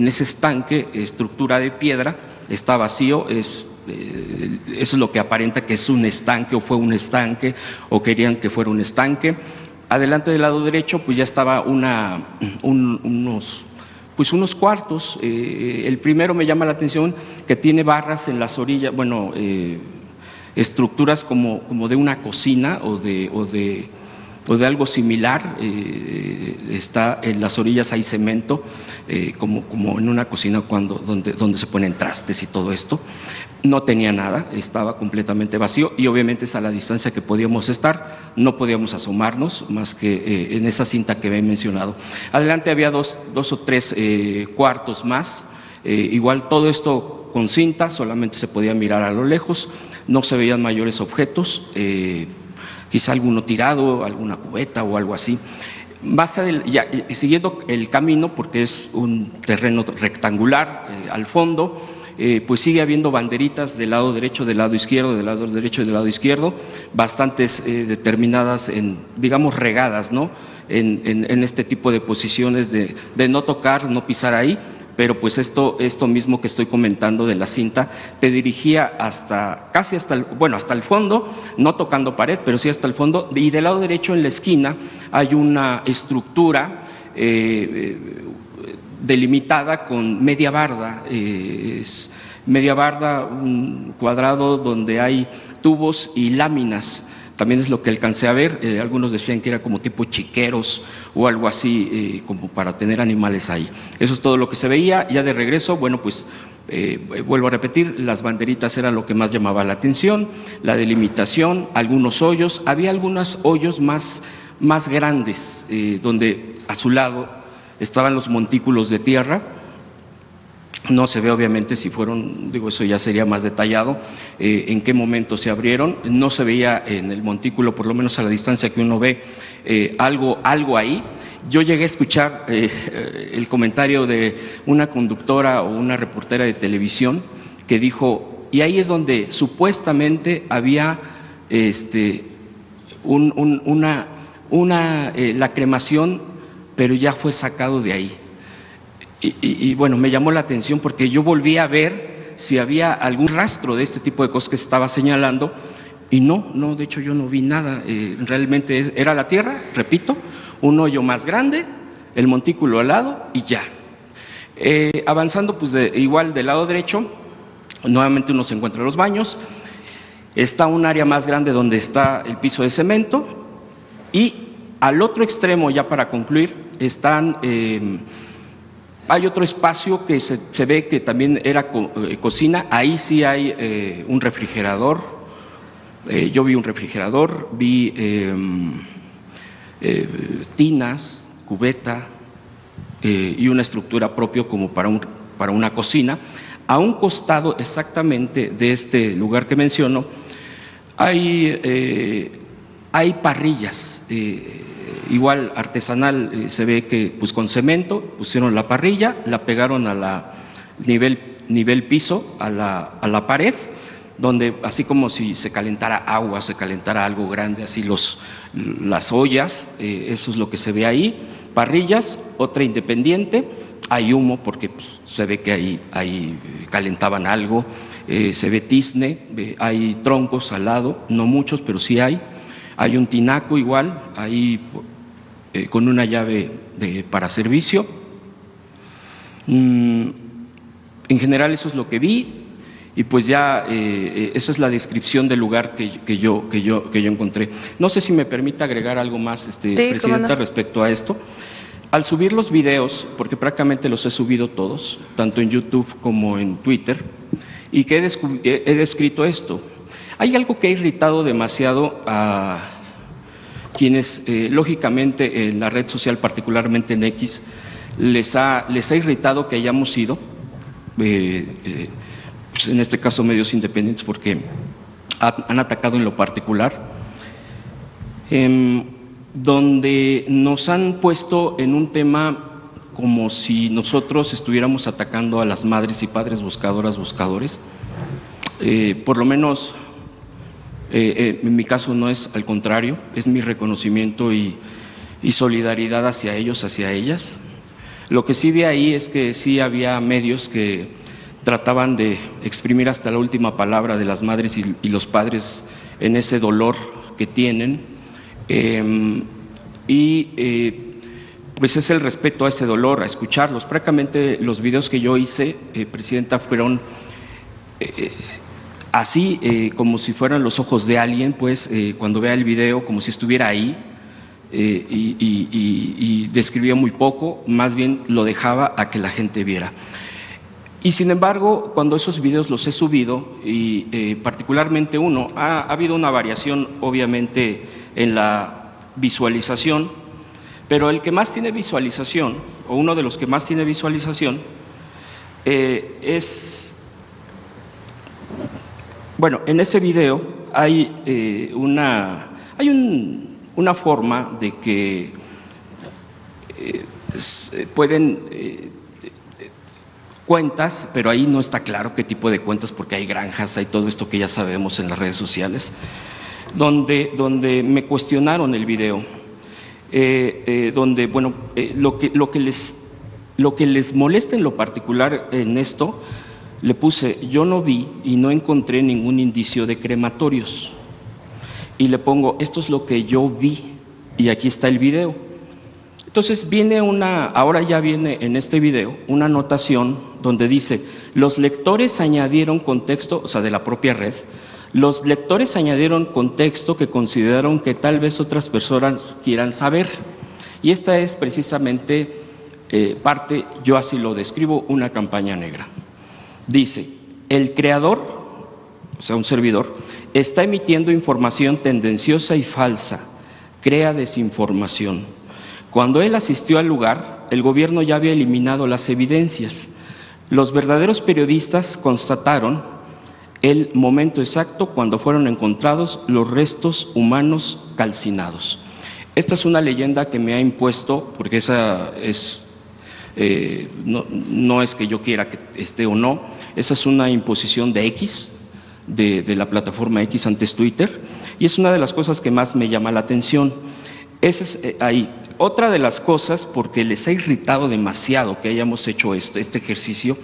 S6: ese estanque, estructura de piedra, está vacío. Eso es lo que aparenta que es un estanque, o fue un estanque, o querían que fuera un estanque. Adelante del lado derecho, ya estaba unos cuartos. El primero me llama la atención, que tiene barras en las orillas, estructuras como de una cocina o de algo similar. Está en las orillas, hay cemento, como en una cocina donde se ponen trastes y todo esto. no tenía nada, estaba completamente vacío y obviamente es a la distancia que podíamos estar, no podíamos asomarnos más que en esa cinta que he mencionado. Adelante había dos o tres cuartos más, igual todo esto con cinta, solamente se podía mirar a lo lejos, no se veían mayores objetos, quizá alguno tirado, alguna cubeta o algo así. Siguiendo el camino, porque es un terreno rectangular al fondo, pues sigue habiendo banderitas del lado derecho, del lado izquierdo, del lado derecho y del lado izquierdo, bastantes determinadas, digamos regadas, ¿no? En este tipo de posiciones de no tocar, no pisar ahí, pero pues esto mismo que estoy comentando de la cinta te dirigía casi hasta el fondo, no tocando pared, pero sí hasta el fondo, y del lado derecho en la esquina hay una estructura delimitada con media barda, media barda, un cuadrado donde hay tubos y láminas. También es lo que alcancé a ver, algunos decían que era como tipo chiqueros o algo así, como para tener animales ahí. Eso es todo lo que se veía. Ya de regreso, bueno, pues vuelvo a repetir, las banderitas eran lo que más llamaba la atención, la delimitación, algunos hoyos, había algunos hoyos más grandes, donde a su lado estaban los montículos de tierra. No se ve obviamente si fueron, digo, eso ya sería más detallado, en qué momento se abrieron. No se veía en el montículo, por lo menos a la distancia que uno ve, algo ahí. Yo llegué a escuchar el comentario de una conductora o una reportera de televisión que dijo, y ahí es donde supuestamente había la cremación, pero ya fue sacado de ahí. Y bueno, me llamó la atención porque yo volví a ver si había algún rastro de este tipo de cosas que se estaba señalando y no, de hecho yo no vi nada. Realmente era la tierra, repito, un hoyo más grande, el montículo al lado y ya. Avanzando pues igual del lado derecho, nuevamente uno se encuentra en los baños, está un área más grande donde está el piso de cemento y al otro extremo, ya para concluir, hay otro espacio que se ve que también era cocina, ahí sí hay un refrigerador, yo vi un refrigerador, vi tinas, cubeta y una estructura propia como para una cocina. A un costado exactamente de este lugar que menciono hay parrillas, igual artesanal, se ve que pues con cemento pusieron la parrilla, la pegaron a la nivel piso, a la pared, donde así como si se calentara agua, se calentara algo grande, así las ollas, eso es lo que se ve ahí, parrillas, otra independiente, hay humo porque pues, se ve que ahí calentaban algo, se ve tizne, hay troncos al lado, no muchos, pero sí hay un tinaco igual, ahí con una llave para servicio. En general eso es lo que vi y pues ya esa es la descripción del lugar que yo encontré. No sé si me permite agregar algo más, sí, Presidenta, respecto a esto. Al subir los videos, porque prácticamente los he subido todos, tanto en YouTube como en Twitter, y que he descrito esto, hay algo que ha irritado demasiado a quienes, lógicamente, en la red social, particularmente en X, les ha irritado que hayamos ido, pues en este caso medios independientes, porque han atacado en lo particular, donde nos han puesto en un tema como si nosotros estuviéramos atacando a las madres y padres buscadoras, buscadores. Por lo menos en mi caso no es al contrario, es mi reconocimiento y solidaridad hacia ellos, hacia ellas. Lo que sí vi ahí es que sí había medios que trataban de exprimir hasta la última palabra de las madres y los padres en ese dolor que tienen, pues es el respeto a ese dolor, a escucharlos. Prácticamente los videos que yo hice, Presidenta, fueron así como si fueran los ojos de alguien, pues cuando vea el video como si estuviera ahí, y describía muy poco, más bien lo dejaba a que la gente viera. Y sin embargo, cuando esos videos los he subido, y particularmente uno, ha habido una variación obviamente en la visualización, pero el que más tiene visualización, o uno de los que más tiene visualización, bueno, en ese video hay una forma de que pueden cuentas, pero ahí no está claro qué tipo de cuentas, porque hay granjas, hay todo esto que ya sabemos en las redes sociales, donde me cuestionaron el video, donde, bueno, lo que les molesta en lo particular en esto, le puse, yo no vi y no encontré ningún indicio de crematorios, y le pongo, esto es lo que yo vi, y aquí está el video. Entonces ahora ya viene en este video una anotación donde dice, los lectores añadieron contexto, o sea, de la propia red, los lectores añadieron contexto que consideraron que tal vez otras personas quieran saber. Y esta es precisamente parte, yo así lo describo, una campaña negra. Dice, el creador, o sea, un servidor, está emitiendo información tendenciosa y falsa, crea desinformación. Cuando él asistió al lugar, el gobierno ya había eliminado las evidencias. Los verdaderos periodistas constataron el momento exacto cuando fueron encontrados los restos humanos calcinados. Esta es una leyenda que me ha impuesto, porque esa es, no es que yo quiera que esté o no, esa es una imposición de X, de la plataforma X, antes Twitter, y es una de las cosas que más me llama la atención. Esa es ahí. Otra de las cosas, porque les ha irritado demasiado que hayamos hecho este ejercicio,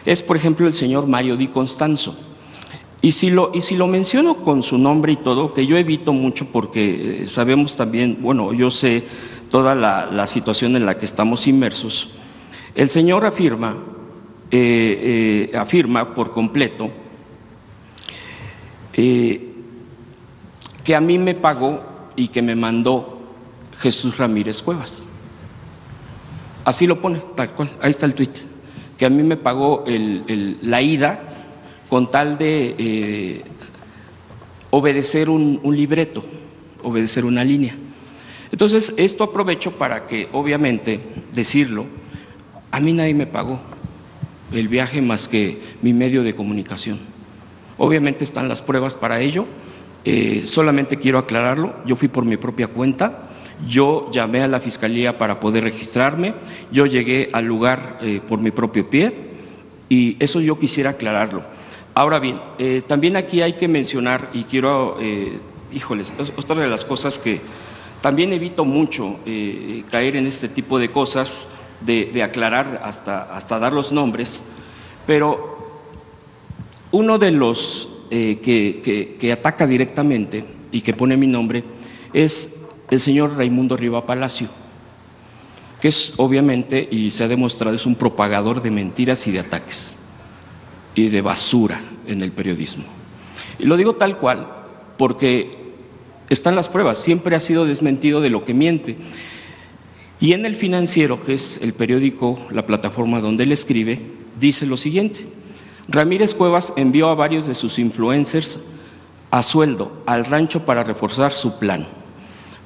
S6: es, por ejemplo, el señor Mario Di Constanzo. Y si lo menciono con su nombre y todo, que yo evito mucho porque sabemos también, bueno, yo sé toda la situación en la que estamos inmersos, el señor afirma por completo que a mí me pagó y que me mandó Jesús Ramírez Cuevas. Así lo pone, tal cual, ahí está el tuit, que a mí me pagó la ida con tal de obedecer un libreto, obedecer una línea. Entonces, esto aprovecho para que, obviamente, decirlo, a mí nadie me pagó el viaje más que mi medio de comunicación. Obviamente están las pruebas para ello, solamente quiero aclararlo, yo fui por mi propia cuenta. Yo llamé a la Fiscalía para poder registrarme, yo llegué al lugar por mi propio pie, y eso yo quisiera aclararlo. Ahora bien, también aquí hay que mencionar, y quiero, híjoles, otra de las cosas que también evito mucho caer en este tipo de cosas, de aclarar hasta dar los nombres, pero uno de los que ataca directamente y que pone mi nombre es el señor Raimundo Riva Palacio, que es obviamente, y se ha demostrado, es un propagador de mentiras y de ataques y de basura en el periodismo. Y lo digo tal cual porque están las pruebas, siempre ha sido desmentido de lo que miente. Y en El Financiero, que es el periódico, la plataforma donde él escribe, dice lo siguiente: Ramírez Cuevas envió a varios de sus influencers a sueldo al rancho para reforzar su plan.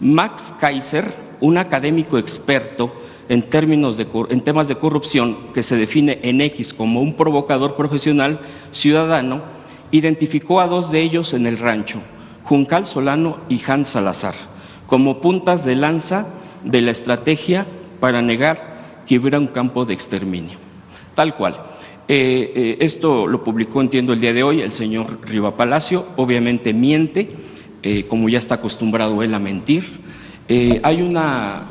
S6: Max Kaiser, un académico experto en temas de corrupción que se define en X como un provocador profesional ciudadano, identificó a dos de ellos en el rancho, Juncal Solano y Hans Salazar, como puntas de lanza de la estrategia para negar que hubiera un campo de exterminio. Tal cual. Esto lo publicó, entiendo, el día de hoy el señor Riva Palacio, obviamente miente, como ya está acostumbrado él a mentir. Hay una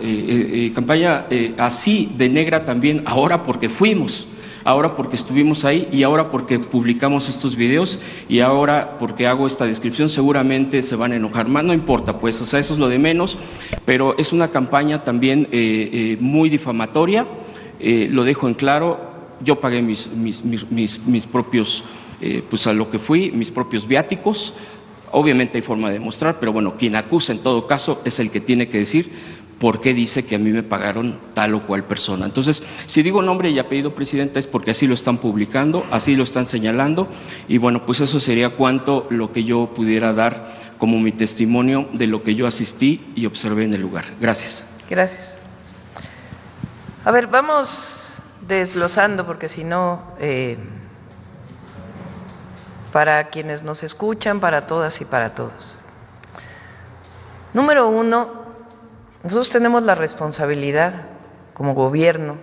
S6: campaña así de negra también, ahora porque fuimos, ahora porque estuvimos ahí, y ahora porque publicamos estos videos, y ahora porque hago esta descripción. Seguramente se van a enojar más, no importa, pues, o sea, eso es lo de menos, pero es una campaña también muy difamatoria, lo dejo en claro. Yo pagué mis propios, pues a lo que fui, mis propios viáticos. Obviamente hay forma de demostrar, pero bueno, quien acusa en todo caso es el que tiene que decir por qué dice que a mí me pagaron tal o cual persona. Entonces, si digo nombre y apellido, Presidenta, es porque así lo están publicando, así lo están señalando, y bueno, pues eso sería cuanto lo que yo pudiera dar como mi testimonio de lo que yo asistí y observé en el lugar. Gracias.
S2: Gracias. A ver, vamos desglosando, porque si no, para quienes nos escuchan, para todas y para todos. Número uno, nosotros tenemos la responsabilidad como gobierno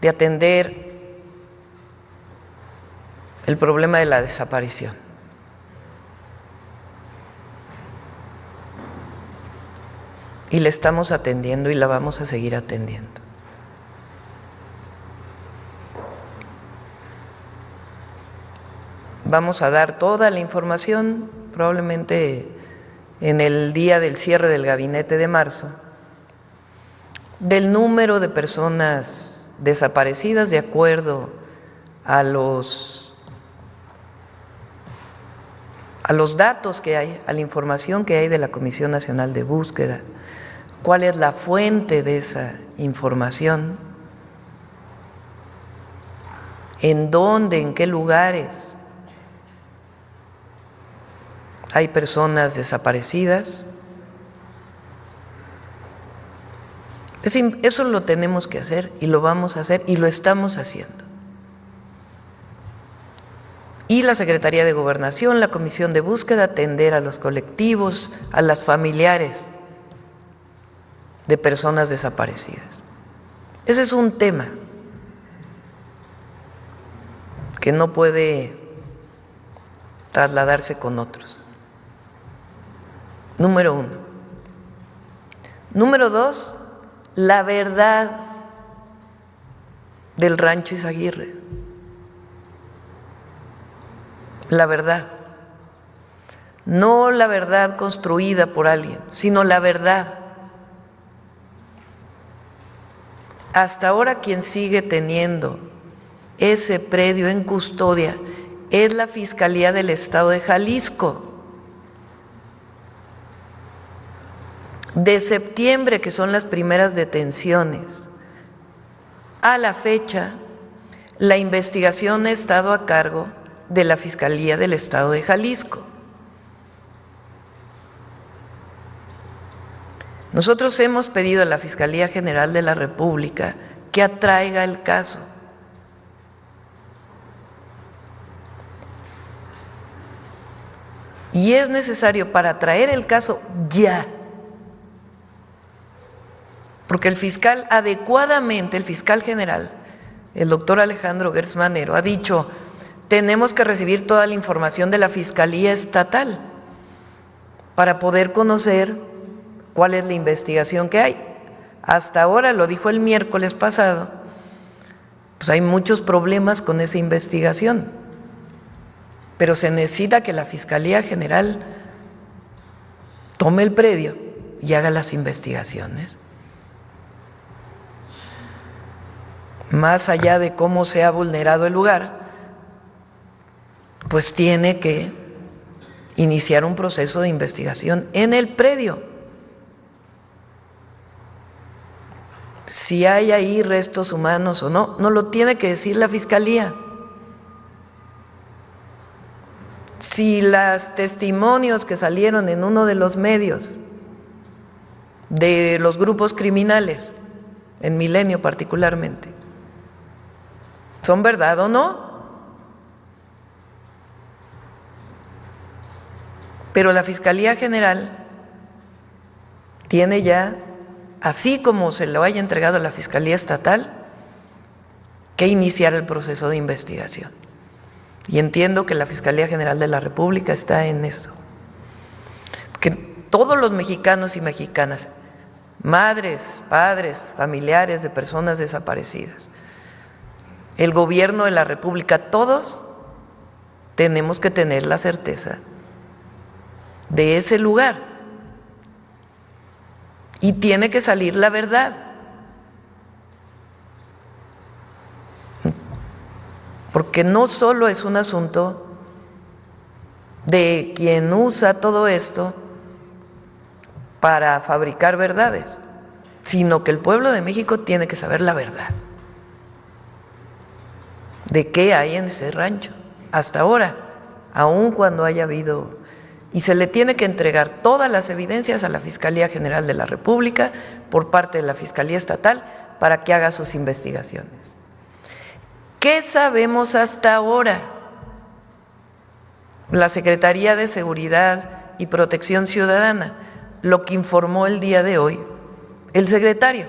S2: de atender el problema de la desaparición. Y la estamos atendiendo y la vamos a seguir atendiendo. Vamos a dar toda la información, probablemente en el día del cierre del gabinete de marzo, del número de personas desaparecidas de acuerdo a los datos que hay, a la información que hay de la Comisión Nacional de Búsqueda, cuál es la fuente de esa información, en dónde, en qué lugares hay personas desaparecidas. Eso lo tenemos que hacer y lo vamos a hacer y lo estamos haciendo. Y la Secretaría de Gobernación, la Comisión de Búsqueda, atender a los colectivos, a las familiares de personas desaparecidas. Ese es un tema que no puede trasladarse con otros. Número uno. Número dos, la verdad del Rancho Izaguirre. La verdad. No la verdad construida por alguien, sino la verdad. Hasta ahora quien sigue teniendo ese predio en custodia es la Fiscalía del Estado de Jalisco. De septiembre, que son las primeras detenciones, a la fecha, la investigación ha estado a cargo de la Fiscalía del Estado de Jalisco. Nosotros hemos pedido a la Fiscalía General de la República que atraiga el caso. Y es necesario para traer el caso ya. Porque el fiscal adecuadamente, el fiscal general, el doctor Alejandro Gertz Manero, ha dicho, tenemos que recibir toda la información de la Fiscalía Estatal para poder conocer cuál es la investigación que hay. Hasta ahora, lo dijo el miércoles pasado, pues hay muchos problemas con esa investigación, pero se necesita que la Fiscalía General tome el predio y haga las investigaciones. Más allá de cómo se ha vulnerado el lugar, pues tiene que iniciar un proceso de investigación en el predio. Si hay ahí restos humanos o no, no lo tiene que decir la Fiscalía. Si los testimonios que salieron en uno de los medios de los grupos criminales, en Milenio particularmente, ¿son verdad o no? Pero la Fiscalía General tiene ya, así como se lo haya entregado a la Fiscalía Estatal, que iniciar el proceso de investigación. Y entiendo que la Fiscalía General de la República está en esto. Que todos los mexicanos y mexicanas, madres, padres, familiares de personas desaparecidas, el gobierno de la República, todos tenemos que tener la certeza de ese lugar. Y tiene que salir la verdad. Porque no solo es un asunto de quien usa todo esto para fabricar verdades, sino que el pueblo de México tiene que saber la verdad de qué hay en ese rancho hasta ahora, aun cuando haya habido, y se le tiene que entregar todas las evidencias a la Fiscalía General de la República por parte de la Fiscalía Estatal para que haga sus investigaciones. ¿Qué sabemos hasta ahora? La Secretaría de Seguridad y Protección Ciudadana, lo que informó el día de hoy el secretario.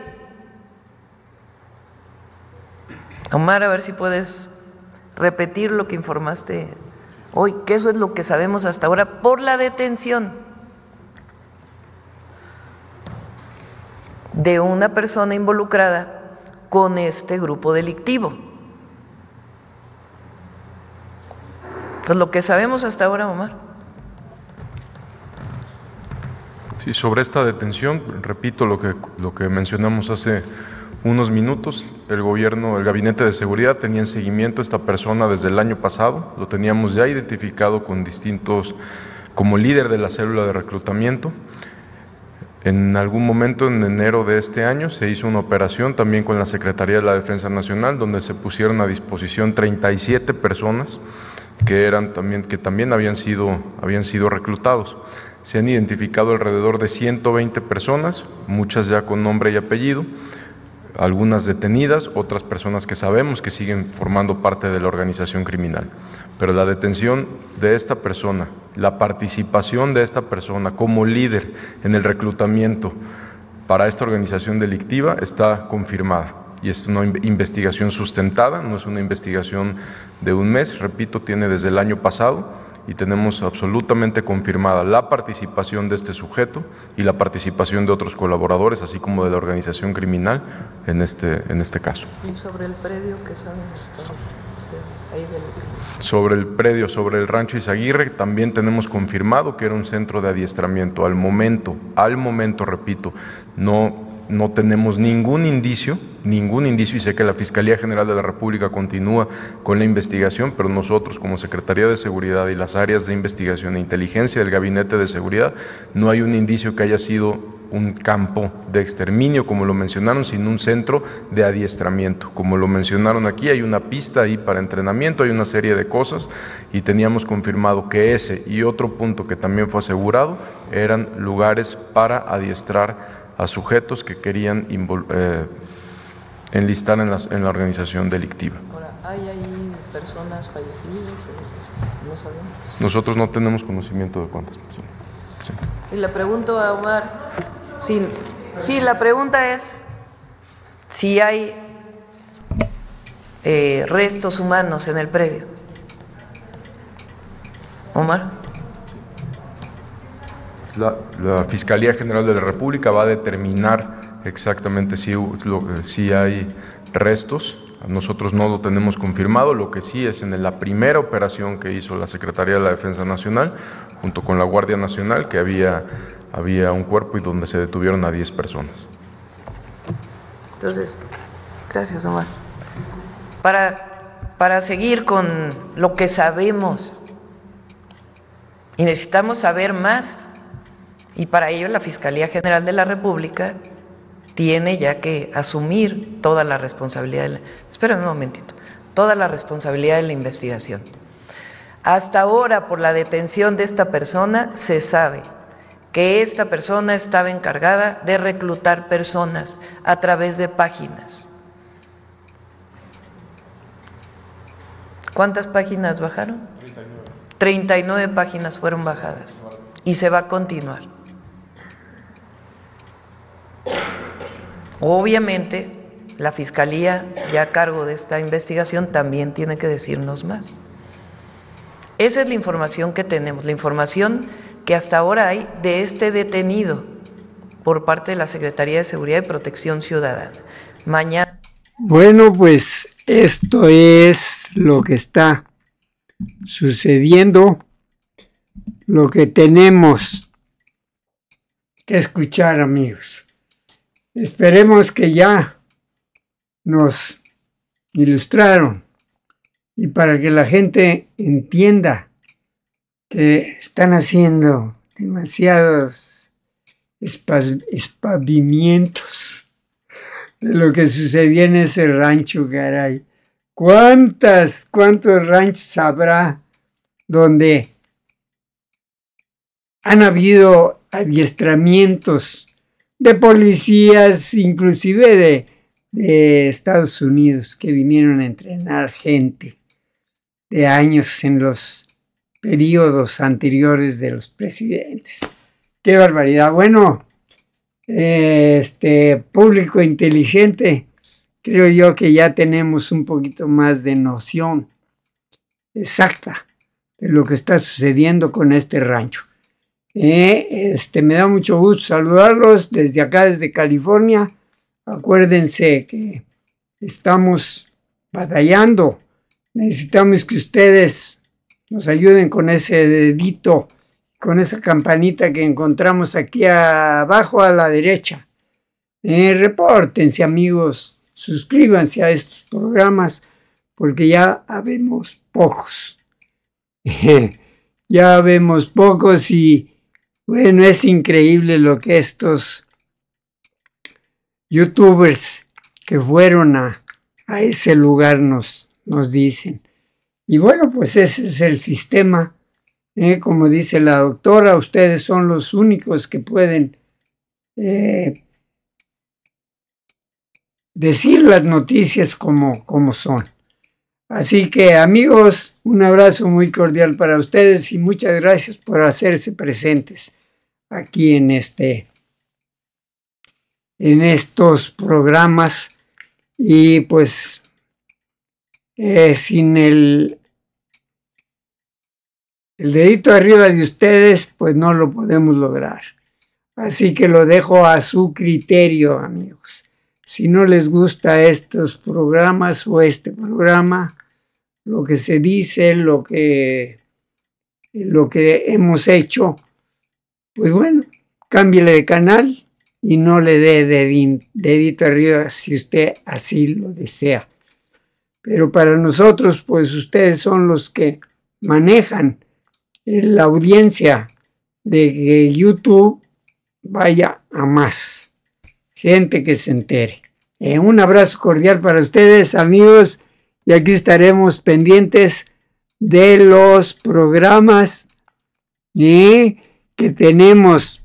S2: Omar, a ver si puedes repetir lo que informaste hoy, que eso es lo que sabemos hasta ahora por la detención de una persona involucrada con este grupo delictivo. Es lo que sabemos hasta ahora, Omar.
S3: Sí, sobre esta detención, repito lo que mencionamos hace unos minutos. El Gabinete de Seguridad tenía en seguimiento a esta persona desde el año pasado, lo teníamos ya identificado con distintos, como líder de la célula de reclutamiento. En algún momento en enero de este año se hizo una operación también con la Secretaría de la Defensa Nacional, donde se pusieron a disposición 37 personas que también habían sido reclutados. Se han identificado alrededor de 120 personas, muchas ya con nombre y apellido, algunas detenidas, otras personas que sabemos que siguen formando parte de la organización criminal. Pero la detención de esta persona, la participación de esta persona como líder en el reclutamiento para esta organización delictiva está confirmada. Y es una investigación sustentada, no es una investigación de un mes, repito, tiene desde el año pasado, y tenemos absolutamente confirmada la participación de este sujeto y la participación de otros colaboradores, así como de la organización criminal en este caso.
S2: ¿Y sobre el predio que saben ustedes ahí del...
S3: Sobre el predio, sobre el rancho Izaguirre, también tenemos confirmado que era un centro de adiestramiento. Al momento, repito, no tenemos ningún indicio, y sé que la Fiscalía General de la República continúa con la investigación, pero nosotros como Secretaría de Seguridad y las áreas de investigación e inteligencia del Gabinete de Seguridad, no hay un indicio que haya sido un campo de exterminio, como lo mencionaron, sino un centro de adiestramiento. Como lo mencionaron aquí, hay una pista ahí para entrenamiento, hay una serie de cosas, y teníamos confirmado que ese y otro punto que también fue asegurado eran lugares para adiestrar a sujetos que querían enlistar en la organización delictiva.
S2: Ahora, ¿hay ahí personas fallecidas? No sabemos.
S3: Nosotros no tenemos conocimiento de cuántas personas. Sí.
S2: Y le pregunto a Omar, sí, la pregunta es si hay restos humanos en el predio. Omar.
S3: La Fiscalía General de la República va a determinar exactamente si hay restos. Nosotros no lo tenemos confirmado, lo que sí es en la primera operación que hizo la Secretaría de la Defensa Nacional, junto con la Guardia Nacional, que había un cuerpo y donde se detuvieron a 10 personas.
S2: Entonces, gracias, Omar. Para seguir con lo que sabemos, y necesitamos saber más, y para ello la Fiscalía General de la República tiene ya que asumir toda la responsabilidad, espérame un momentito, toda la responsabilidad de la investigación. Hasta ahora, por la detención de esta persona, se sabe que esta persona estaba encargada de reclutar personas a través de páginas. ¿Cuántas páginas bajaron? 39 páginas fueron bajadas y se va a continuar. Obviamente, la Fiscalía, ya a cargo de esta investigación, también tiene que decirnos más. Esa es la información que tenemos, la información que hasta ahora hay de este detenido por parte de la Secretaría de Seguridad y Protección Ciudadana. Mañana.
S1: Bueno, pues esto es lo que está sucediendo, lo que tenemos que escuchar, amigos. Esperemos que ya nos ilustraron y para que la gente entienda que están haciendo demasiadas espavimientos de lo que sucedía en ese rancho, caray. ¿Cuántos ranchos habrá donde han habido adiestramientos de policías, inclusive de Estados Unidos, que vinieron a entrenar gente de años en los periodos anteriores de los presidentes? ¡Qué barbaridad! Bueno, público inteligente, creo yo que ya tenemos un poquito más de noción exacta de lo que está sucediendo con este rancho. Me da mucho gusto saludarlos desde acá, desde California. Acuérdense que estamos batallando. Necesitamos que ustedes nos ayuden con ese dedito, con esa campanita que encontramos aquí abajo a la derecha. Repórtense, amigos, suscríbanse a estos programas porque ya habemos pocos. Ya vemos pocos y bueno, es increíble lo que estos youtubers que fueron a ese lugar nos dicen. Y bueno, pues ese es el sistema. Como dice la doctora, ustedes son los únicos que pueden decir las noticias como son. Así que, amigos, un abrazo muy cordial para ustedes y muchas gracias por hacerse presentes aquí en estos programas. Y pues sin el dedito arriba de ustedes, pues no lo podemos lograr. Así que lo dejo a su criterio, amigos. Si no les gusta estos programas o este programa, lo que se dice, lo que hemos hecho, pues bueno, cámbiele de canal y no le dé dedito arriba si usted así lo desea. Pero para nosotros, pues ustedes son los que manejan la audiencia de que YouTube vaya a más gente que se entere. Un abrazo cordial para ustedes, amigos, y aquí estaremos pendientes de los programas que tenemos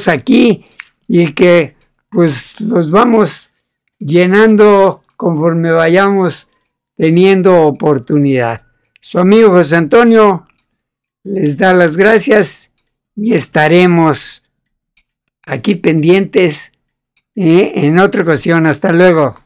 S1: aquí y que pues los vamos llenando conforme vayamos teniendo oportunidad. Su amigo José Antonio les da las gracias y estaremos aquí pendientes en otra ocasión. Hasta luego.